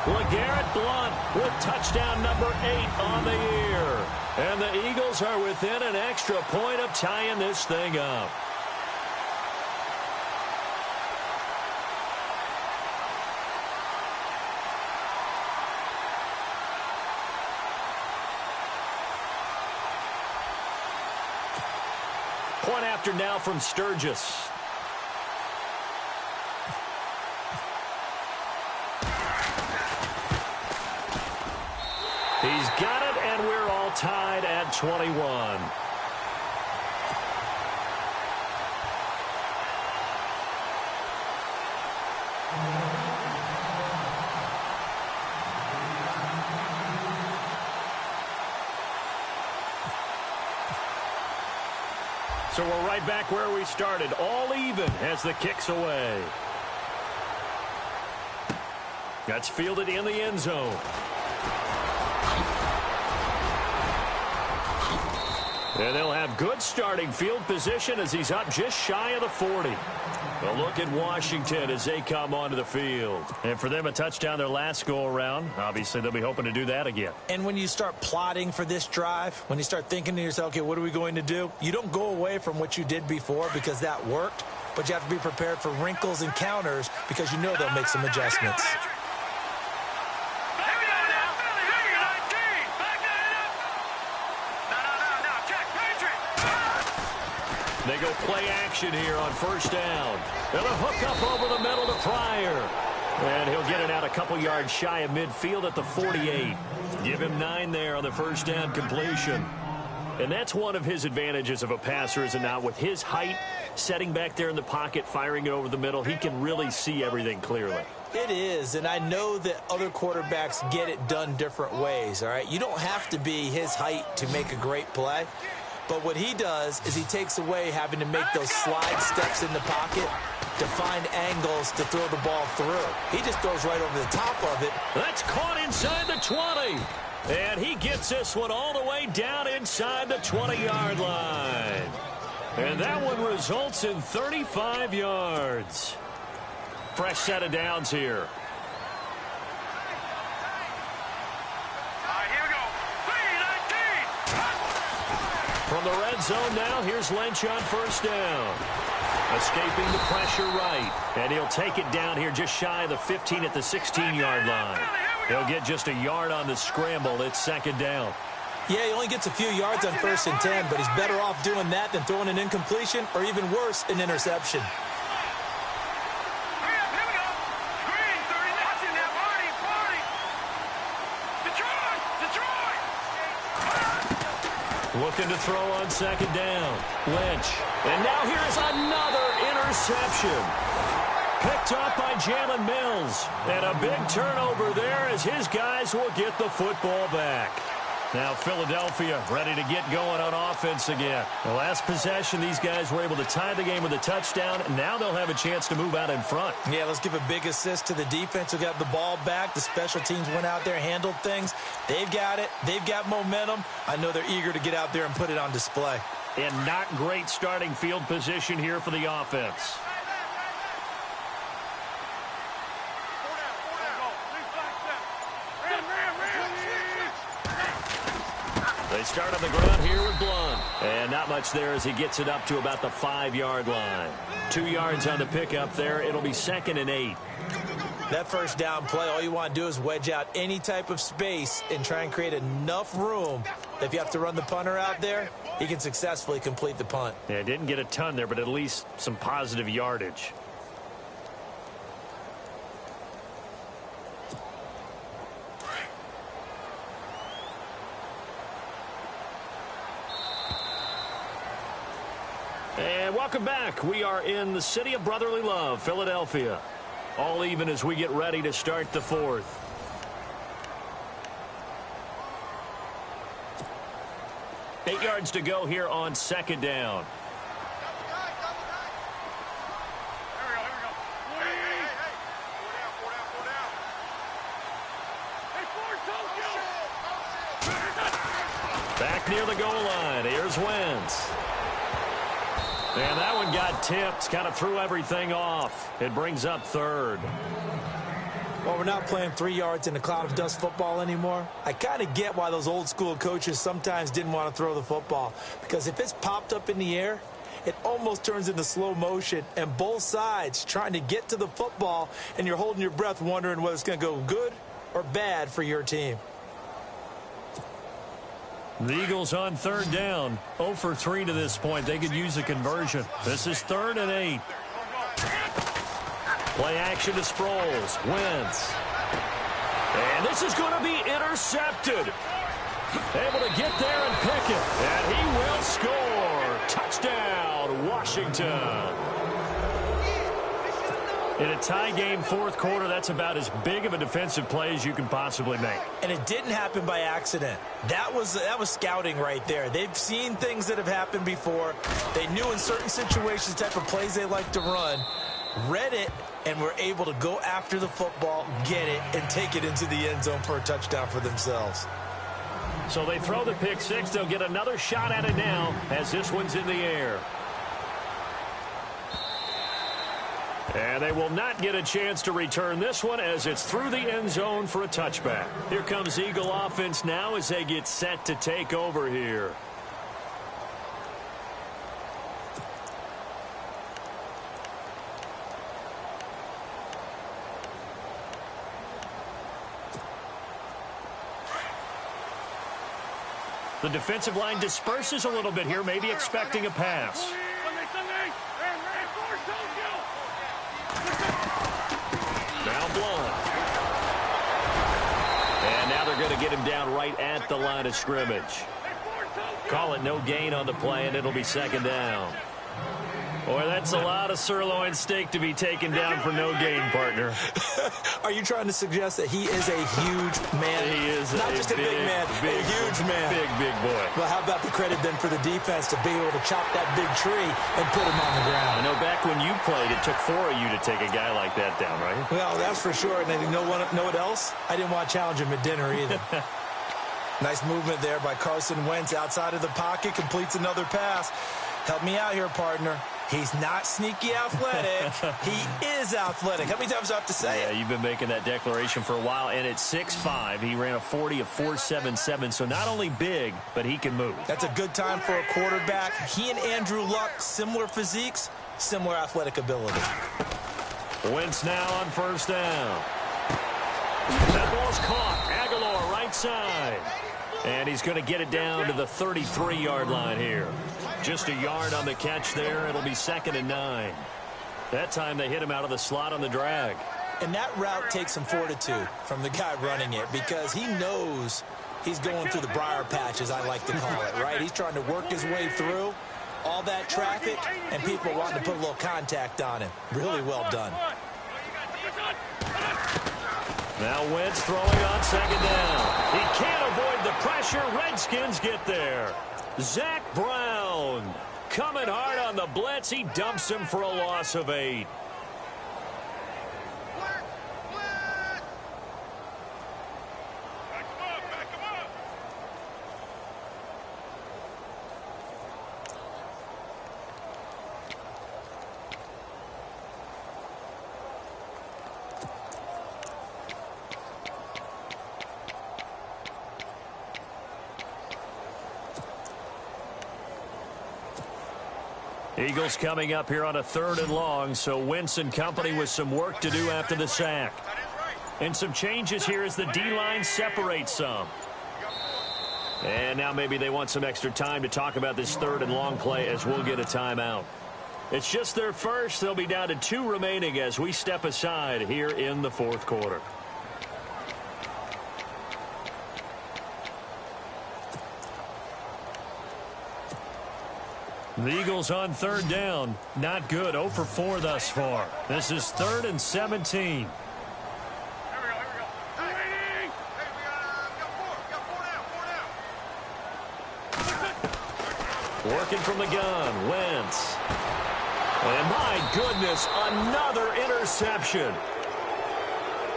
S4: LeGarrette Blount with touchdown number 8 on the year. And the Eagles are within an extra point of tying this thing up. Point after now from Sturgis. He's got it, and we're all tied at 21. So we're right back where we started, all even as the kick's away. That's fielded in the end zone. And they'll have good starting field position as he's up just shy of the 40. A look at Washington as they come onto the field. And for them, a touchdown their last go-around. Obviously, they'll be hoping to do that again.
S5: And when you start plotting for this drive, when you start thinking to yourself, okay, what are we going to do? You don't go away from what you did before because that worked, but you have to be prepared for wrinkles and counters because you know they'll make some adjustments.
S4: They go play action here on first down. And a hook up over the middle to Pryor. And he'll get it out a couple yards shy of midfield at the 48. Give him 9 there on the first down completion. And that's one of his advantages of a passer, is it not? With his height, setting back there in the pocket, firing it over the middle, he can really see everything clearly.
S5: It is, and I know that other quarterbacks get it done different ways, all right? You don't have to be his height to make a great play. But what he does is he takes away having to make those slide steps in the pocket to find angles to throw the ball through. He just throws right over the top of it.
S4: That's caught inside the 20. And he gets this one all the way down inside the 20-yard line. And that one results in 35 yards. Fresh set of downs here. From the red zone now, here's Lynch on first down. Escaping the pressure right. And he'll take it down here just shy of the 15 at the 16-yard line. He'll get just a yard on the scramble. It's second down.
S5: Yeah, he only gets a few yards on 1st and 10, but he's better off doing that than throwing an incompletion or even worse, an interception.
S4: Looking to throw on second down. Lynch. And now here's another interception. Picked up by Jalen Mills. And a big turnover there as his guys will get the football back. Now Philadelphia ready to get going on offense again. The last possession, these guys were able to tie the game with a touchdown. And now they'll have a chance to move out in front. Yeah, let's give a big assist to the defense who got the ball back. The special teams went out there, handled things. They've got it. They've got momentum. I know they're eager to get out there and put it on display. And not great starting field position here for the offense. They start on the ground here with Blunt. And not much there as he gets it up to about the 5-yard line. 2 yards on the pickup there. It'll be 2nd and 8. That first down play, all you want to do is wedge out any type of space and try and create enough room. If you have to run the punter out there, he can successfully complete the punt. Yeah, didn't get a ton there, but at least some positive yardage. And welcome back. We are in the city of brotherly love, Philadelphia. All even as we get ready to start the 4th. Eight yards to go here on second down. Back near the goal line. Here's Wentz. And that one got tipped, kind of threw everything off. It brings up 3rd. Well, we're not playing 3 yards in a cloud of dust football anymore. I kind of get why those old school coaches sometimes didn't want to throw the football. Because if it's popped up in the air, it almost turns into slow motion. And both sides trying to get to the football, and you're holding your breath wondering whether it's going to go good or bad for your team. The Eagles on 3rd down. 0 for 3 to this point. They could use a conversion. This is 3rd and 8. Play action to Sproles. Wentz. And this is going to be intercepted. Able to get there and pick it. And he will score. Touchdown, Washington. In a tie game 4th quarter, that's about as big of a defensive play as you can possibly make. And it didn't happen by accident. That was scouting right there. They've seen things that have happened before. They knew in certain situations the type of plays they like to run, read it, and were able to go after the football, get it, and take it into the end zone for a touchdown for themselves. So they throw the pick six. They'll get another shot at it now as this one's in the air. And they will not get a chance to return this one as it's through the end zone for a touchback. Here comes Eagle offense now as they get set to take over here. The defensive line disperses a little bit here, maybe expecting a pass. Now Blunt. And now they're going to get him down right at the line of scrimmage. Call it no gain on the play, and it'll be 2nd down. Boy, that's a lot of sirloin steak to be taken down for no gain, partner. Are you trying to suggest that he is a huge man? He is not just a big man, a huge man. Big boy. Well, how about the credit then for the defense to be able to chop that big tree and put him on the ground? I know back when you played, it took 4 of you to take a guy like that down, right? Well, that's for sure. And you know what else? I didn't want to challenge him at dinner either. Nice movement there by Carson Wentz outside of the pocket, completes another pass. Help me out here, partner. He's not sneaky athletic. He is athletic. How many times do I have to say it? Yeah, you've been making that declaration for a while. And at 6'5", he ran a 40 of 4.77. So not only big, but he can move. That's a good time for a quarterback. He and Andrew Luck, similar physiques, similar athletic ability. Wentz now on 1st down. That ball's caught. Aguilar right side. And he's going to get it down to the 33-yard line here. Just a yard on the catch there. It'll be 2nd and 9. That time they hit him out of the slot on the drag. And that route takes some fortitude from the guy running it because he knows
S5: He's going through the briar patch, as I like to call it, right? He's trying to work his way through all that traffic, and people wanting to put a little contact on him. Really well done.
S4: Now Wentz throwing on second down. He can't avoid the pressure. Redskins get there. Zach Brown coming hard on the blitz. He dumps him for a loss of 8. Eagles coming up here on a 3rd and long, so Wentz and company with some work to do after the sack. And some changes here as the D-line separates some. And now maybe they want some extra time to talk about this 3rd and long play as we'll get a timeout. It's just their first. They'll be down to 2 remaining as we step aside here in the 4th quarter. The Eagles on 3rd down. Not good. 0 for 4 thus far. This is 3rd and 17. Working from the gun. Wentz. And my goodness, another interception.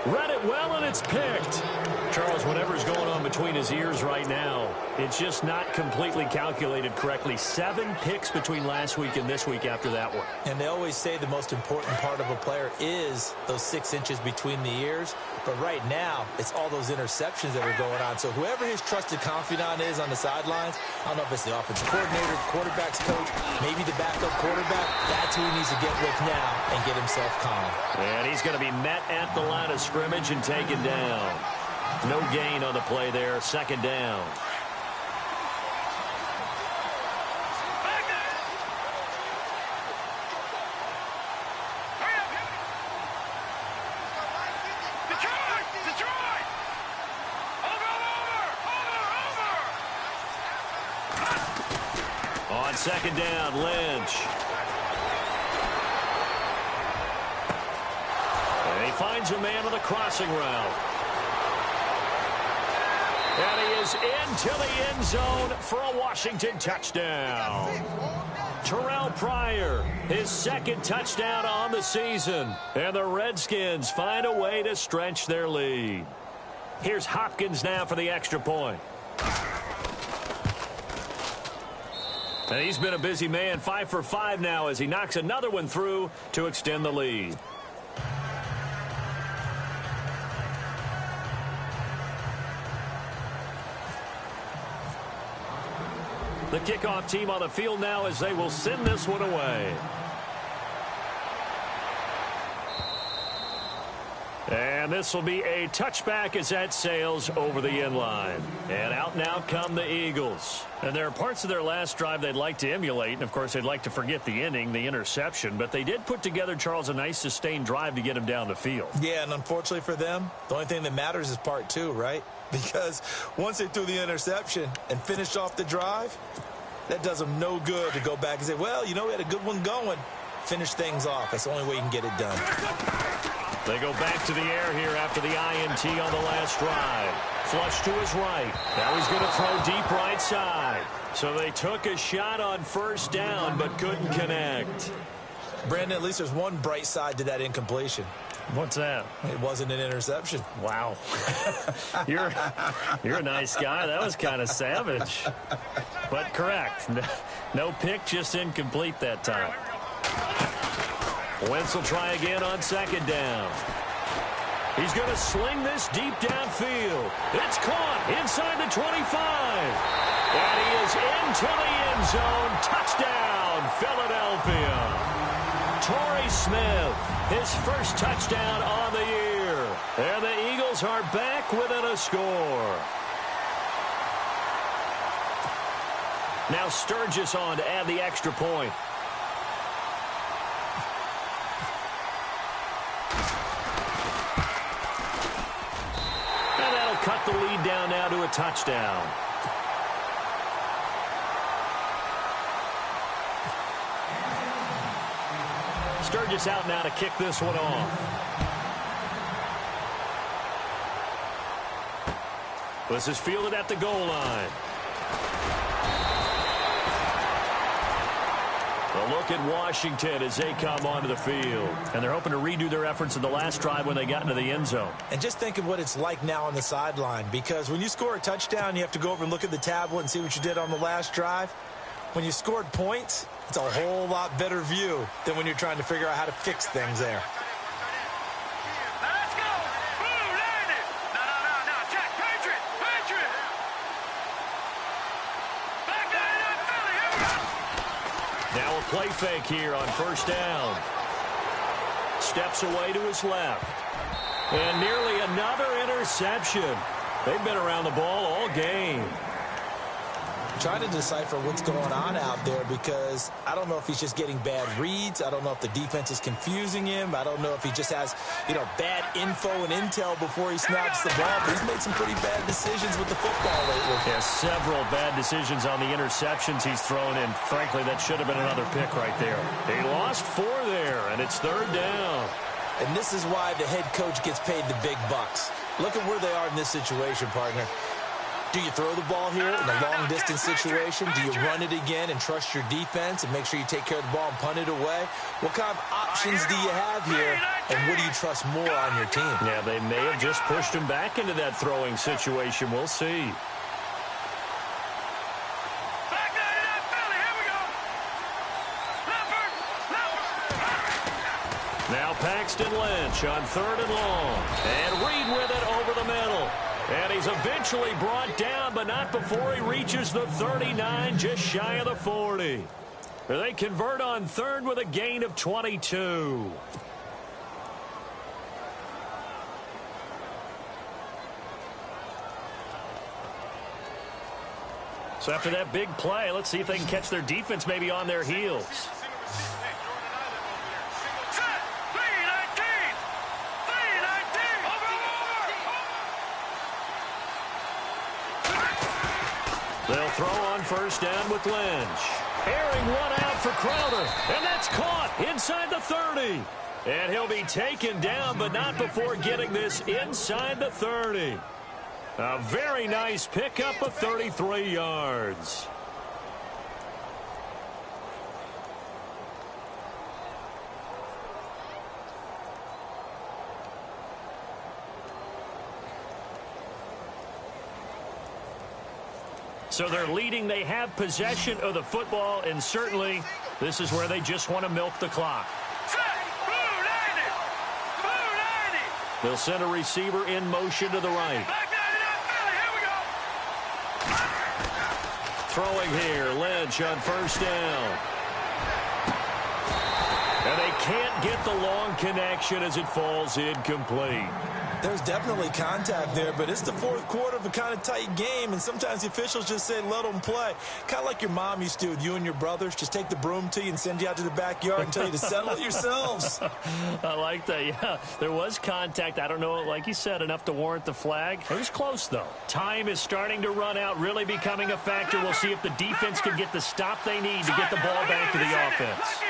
S4: Read it well, and it's picked. Charles, whatever's going on between his ears right now, it's just not completely calculated correctly. 7 picks between last week and this week after that one.
S5: And they always say the most important part of a player is those 6 inches between the ears. But right now, it's all those interceptions that are going on. So whoever his trusted confidant is on the sidelines, I don't know if it's the offensive coordinator, quarterback's coach, maybe the backup quarterback, that's who he needs to get with now and get himself calm.
S4: And he's going to be met at the line of scrimmage and taken down. No gain on the play there. 2nd down. On 2nd down, Lynch. And he finds a man on the crossing route. And he is into the end zone for a Washington touchdown. Terrell Pryor, his 2nd touchdown on the season. And the Redskins find a way to stretch their lead. Here's Hopkins now for the extra point. And he's been a busy man. 5 for 5 now as he knocks another one through to extend the lead. The kickoff team on the field now as they will send this one away. And this will be a touchback as that sails over the end line. And out now come the Eagles. And there are parts of their last drive they'd like to emulate. And, of course, they'd like to forget the inning, the interception. But they did put together, Charles, a nice sustained drive to get him down the field.
S5: Yeah, and unfortunately for them, the only thing that matters is part 2, right? Because once they threw the interception and finished off the drive, that does them no good to go back and say, well, you know, we had a good one going. Finish things off. That's the only way you can get it done.
S4: They go back to the air here after the INT on the last drive. Flush to his right. Now he's going to throw deep right side. So they took a shot on 1st down but couldn't connect.
S5: Brandon, at least there's one bright side to that incompletion.
S4: What's that?
S5: It wasn't an interception.
S4: Wow. You're a nice guy. That was kind of savage. But correct. No pick, just incomplete that time. Wentz will try again on 2nd down. He's going to sling this deep downfield. It's caught inside the 25. And he is into the end zone. Touchdown, Philadelphia. Torrey Smith, his 1st touchdown on the year. And the Eagles are back within a score. Now Sturgis on to add the extra point. cut the lead down now to a touchdown. Sturgis out now to kick this one off. This is fielded at the goal line. A look at Washington as they come onto the field. And they're hoping to redo their efforts in the last drive when they got into the end zone.
S5: And just think of what it's like now on the sideline, because when you score a touchdown, you have to go over and look at the tablet and see what you did on the last drive. When you scored points, it's a whole lot better view than when you're trying to figure out how to fix things there.
S6: Let's go! Boom, land it! No, check, Patriot! Back down, Philly, here we go!
S4: Now a play fake here on first down. Steps away to his left. And nearly another interception. They've been around the ball all game.
S5: Trying to decipher what's going on out there, because I don't know if he's just getting bad reads. I don't know if the defense is confusing him. I don't know if he just has, bad info and intel before he snaps the ball. But he's made some pretty bad decisions with the football lately.
S4: Yeah, several bad decisions on the interceptions he's thrown in. Frankly, that should have been another pick right there. He lost 4 there, and it's third down.
S5: And this is why the head coach gets paid the big bucks. Look at where they are in this situation, partner. Do you throw the ball here in a long-distance situation? Do you run it again and trust your defense and make sure you take care of the ball and punt it away? What kind of options do you have here, and what do you trust more on your team?
S4: Yeah, they may have just pushed him back into that throwing situation. We'll see. Now Paxton Lynch on 3rd and long. And Reed with it over the middle. And he's eventually brought down, but not before he reaches the 39, just shy of the 40. They convert on 3rd with a gain of 22. So after that big play, let's see if they can catch their defense maybe on their heels. They'll throw on first down with Lynch. Airing one out for Crowder. And that's caught inside the 30. And he'll be taken down, but not before getting this inside the 30. A very nice pickup of 33 yards. So they're leading. They have possession of the football, and certainly this is where they just want to milk the clock. They'll send a receiver in motion to the right. Throwing here, Lynch on first down. And they can't get the long connection as it falls incomplete.
S5: There's definitely contact there, but it's the 4th quarter of a kind of tight game, and sometimes the officials just say, let them play. Kind of like your mom used to with you and your brothers. Just take the broom to you and send you out to the backyard and tell you to settle it yourselves.
S4: I like that, yeah. There was contact. I don't know, like you said, enough to warrant the flag. It was close, though. Time is starting to run out, really becoming a factor. We'll see if the defense can get the stop they need to get the ball back to the offense.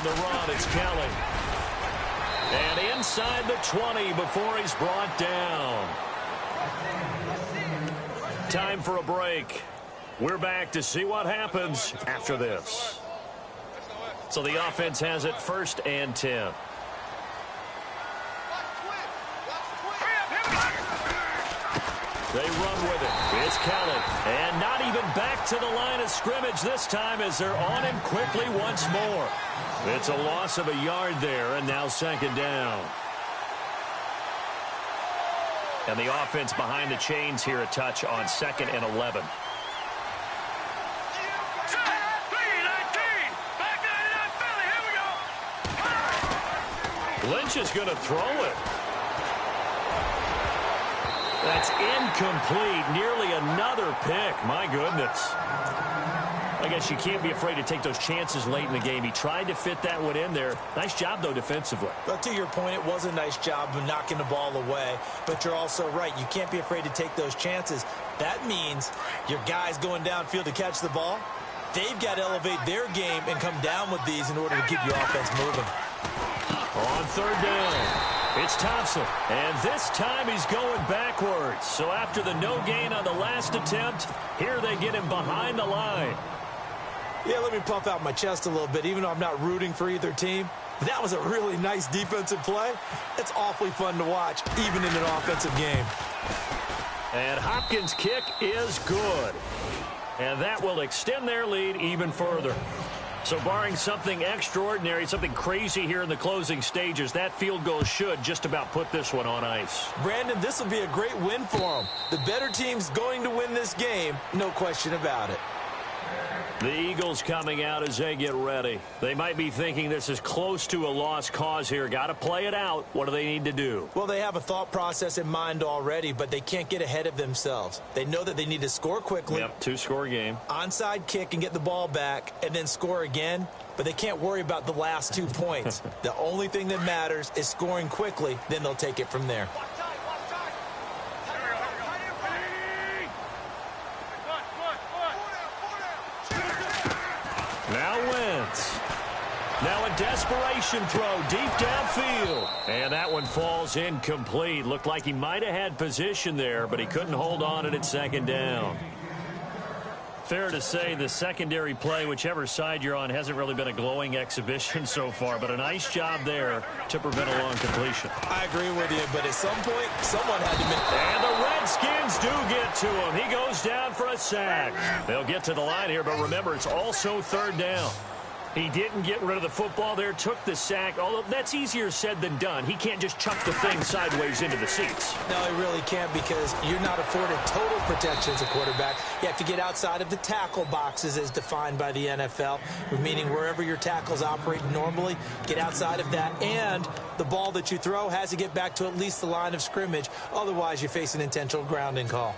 S4: The run, it's Kelly. And inside the 20 before he's brought down. Time for a break. We're back to see what happens after this. So the offense has it 1st and 10. They run with it. It's Kelly. And not even back to the line of scrimmage this time as they're on him quickly once more. It's a loss of a yard there, and now 2nd down. And the offense behind the chains here a touch on 2nd and 11. Lynch is going to throw it. That's incomplete. Nearly another pick. My goodness. I guess you can't be afraid to take those chances late in the game. He tried to fit that one in there. Nice job, though, defensively.
S5: But to your point, it was a nice job of knocking the ball away. But you're also right. You can't be afraid to take those chances. That means your guys going downfield to catch the ball, they've got to elevate their game and come down with these in order to keep your offense moving.
S4: On third down, it's Thompson. And this time he's going backwards. So after the no gain on the last attempt, here they get him behind the line.
S5: Yeah, let me puff out my chest a little bit, even though I'm not rooting for either team. That was a really nice defensive play. It's awfully fun to watch, even in an offensive game.
S4: And Hopkins' kick is good. And that will extend their lead even further. So barring something extraordinary, something crazy here in the closing stages, that field goal should just about put this one on ice.
S5: Brandon, this will be a great win for them. The better team's going to win this game, no question about it.
S4: The Eagles coming out as they get ready. They might be thinking this is close to a lost cause here. Got to play it out. What do they need to do?
S5: Well, they have a thought process in mind already, but they can't get ahead of themselves. They know that they need to score quickly.
S4: Yep, two-score game.
S5: Onside kick and get the ball back and then score again, but they can't worry about the last 2 points. The only thing that matters is scoring quickly, then they'll take it from there.
S4: Now Wentz. Now a desperation throw deep downfield. And that one falls incomplete. Looked like he might have had position there, but he couldn't hold on it at second down. Fair to say the secondary play, whichever side you're on, hasn't really been a glowing exhibition so far, but a nice job there to prevent a long completion.
S5: I agree with you, but at some point, someone had to make...
S4: And the Redskins do get to him. He goes down for a sack. They'll get to the line here, but remember, it's also third down. He didn't get rid of the football there, took the sack, although that's easier said than done. He can't just chuck the thing sideways into the seats.
S5: No, he really can't because you're not afforded total protection as a quarterback. You have to get outside of the tackle boxes as defined by the NFL, meaning wherever your tackles operate normally, get outside of that. And the ball that you throw has to get back to at least the line of scrimmage. Otherwise, you face an intentional grounding call.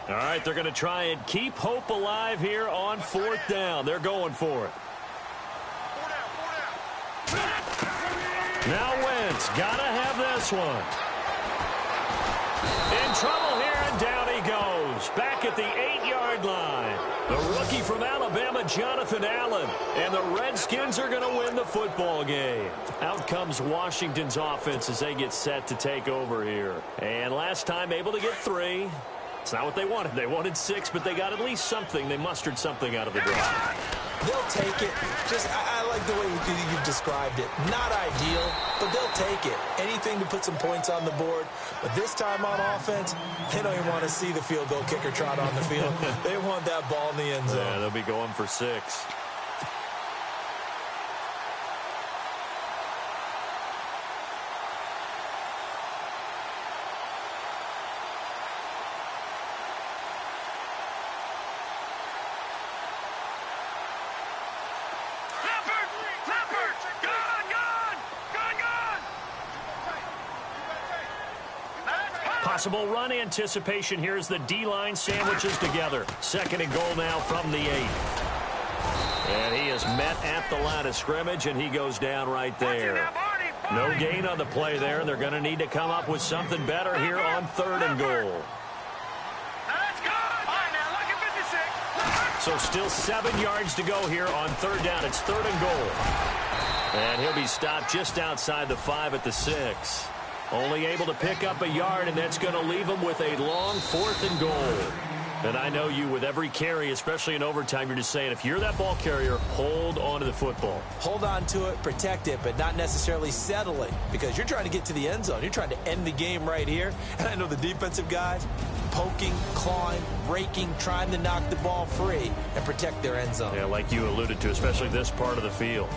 S4: All right, they're going to try and keep hope alive here on fourth down. They're going for it. Now Wentz, got to have this one. In trouble here, and down he goes. Back at the 8-yard line. The rookie from Alabama, Jonathan Allen. And the Redskins are going to win the football game. Out comes Washington's offense as they get set to take over here. And last time able to get 3. It's not what they wanted. They wanted 6, but they got at least something. They mustered something out of the drive.
S5: They'll take it. I like the way you've described it. Not ideal, but they'll take it. Anything to put some points on the board. But this time on offense, they don't even want to see the field goal kicker trot on the field. They want that ball in the end zone.
S4: Yeah, they'll be going for 6. Possible run anticipation here as the D-line sandwiches together. 2nd and goal now from the 8. And he is met at the line of scrimmage, and he goes down right there. No gain on the play there, and they're going to need to come up with something better here on 3rd and goal. So still 7 yards to go here on 3rd down. It's 3rd and goal. And he'll be stopped just outside the 5 at the 6. Only able to pick up a yard, and that's going to leave him with a long 4th and goal. And I know you, with every carry, especially in overtime, you're just saying, if you're that ball carrier, hold on to the football.
S5: Hold on to it, protect it, but not necessarily settle it, because you're trying to get to the end zone. You're trying to end the game right here. And I know the defensive guys poking, clawing, raking, trying to knock the ball free and protect their end zone.
S4: Yeah, like you alluded to, especially this part of the field.